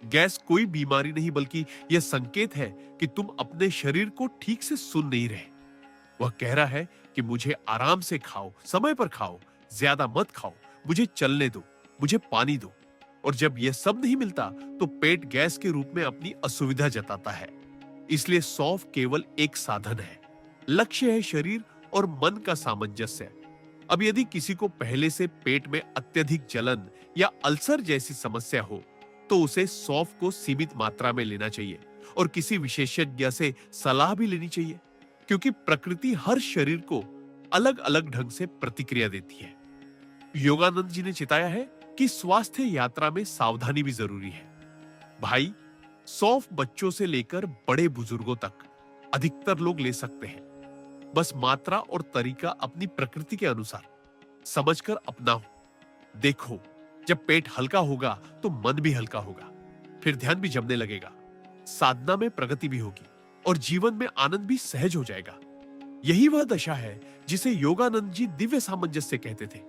गैस कोई बीमारी नहीं बल्कि यह संकेत है कि तुम अपने शरीर को ठीक से सुन नहीं रहे। वह कह रहा है कि मुझे आराम से खाओ, समय पर खाओ, ज्यादा मत खाओ, मुझे चलने दो, मुझे पानी दो। और जब यह सब नहीं मिलता तो पेट गैस के रूप में अपनी असुविधा जताता है। इसलिए सौंफ केवल एक साधन है, लक्ष्य है शरीर और मन का सामंजस्य। अब यदि किसी को पहले से पेट में अत्यधिक जलन या अल्सर जैसी समस्या हो तो उसे सौंफ को सीमित मात्रा में लेना चाहिए और किसी विशेषज्ञ से सलाह भी लेनी चाहिए, क्योंकि प्रकृति हर शरीर को अलग अलग ढंग से प्रतिक्रिया देती है। योगानंद जी ने चिताया है कि स्वास्थ्य यात्रा में सावधानी भी जरूरी है। भाई, सौंफ बच्चों से लेकर बड़े बुजुर्गों तक अधिकतर लोग ले सकते हैं। बस मात्रा और तरीका अपनी प्रकृति के अनुसार समझकर अपनाओ। देखो, जब पेट हल्का होगा तो मन भी हल्का होगा। फिर ध्यान भी जमने लगेगा, साधना में प्रगति भी होगी और जीवन में आनंद भी सहज हो जाएगा। यही वह दशा है जिसे योगानंद जी दिव्य सामंजस्य कहते थे।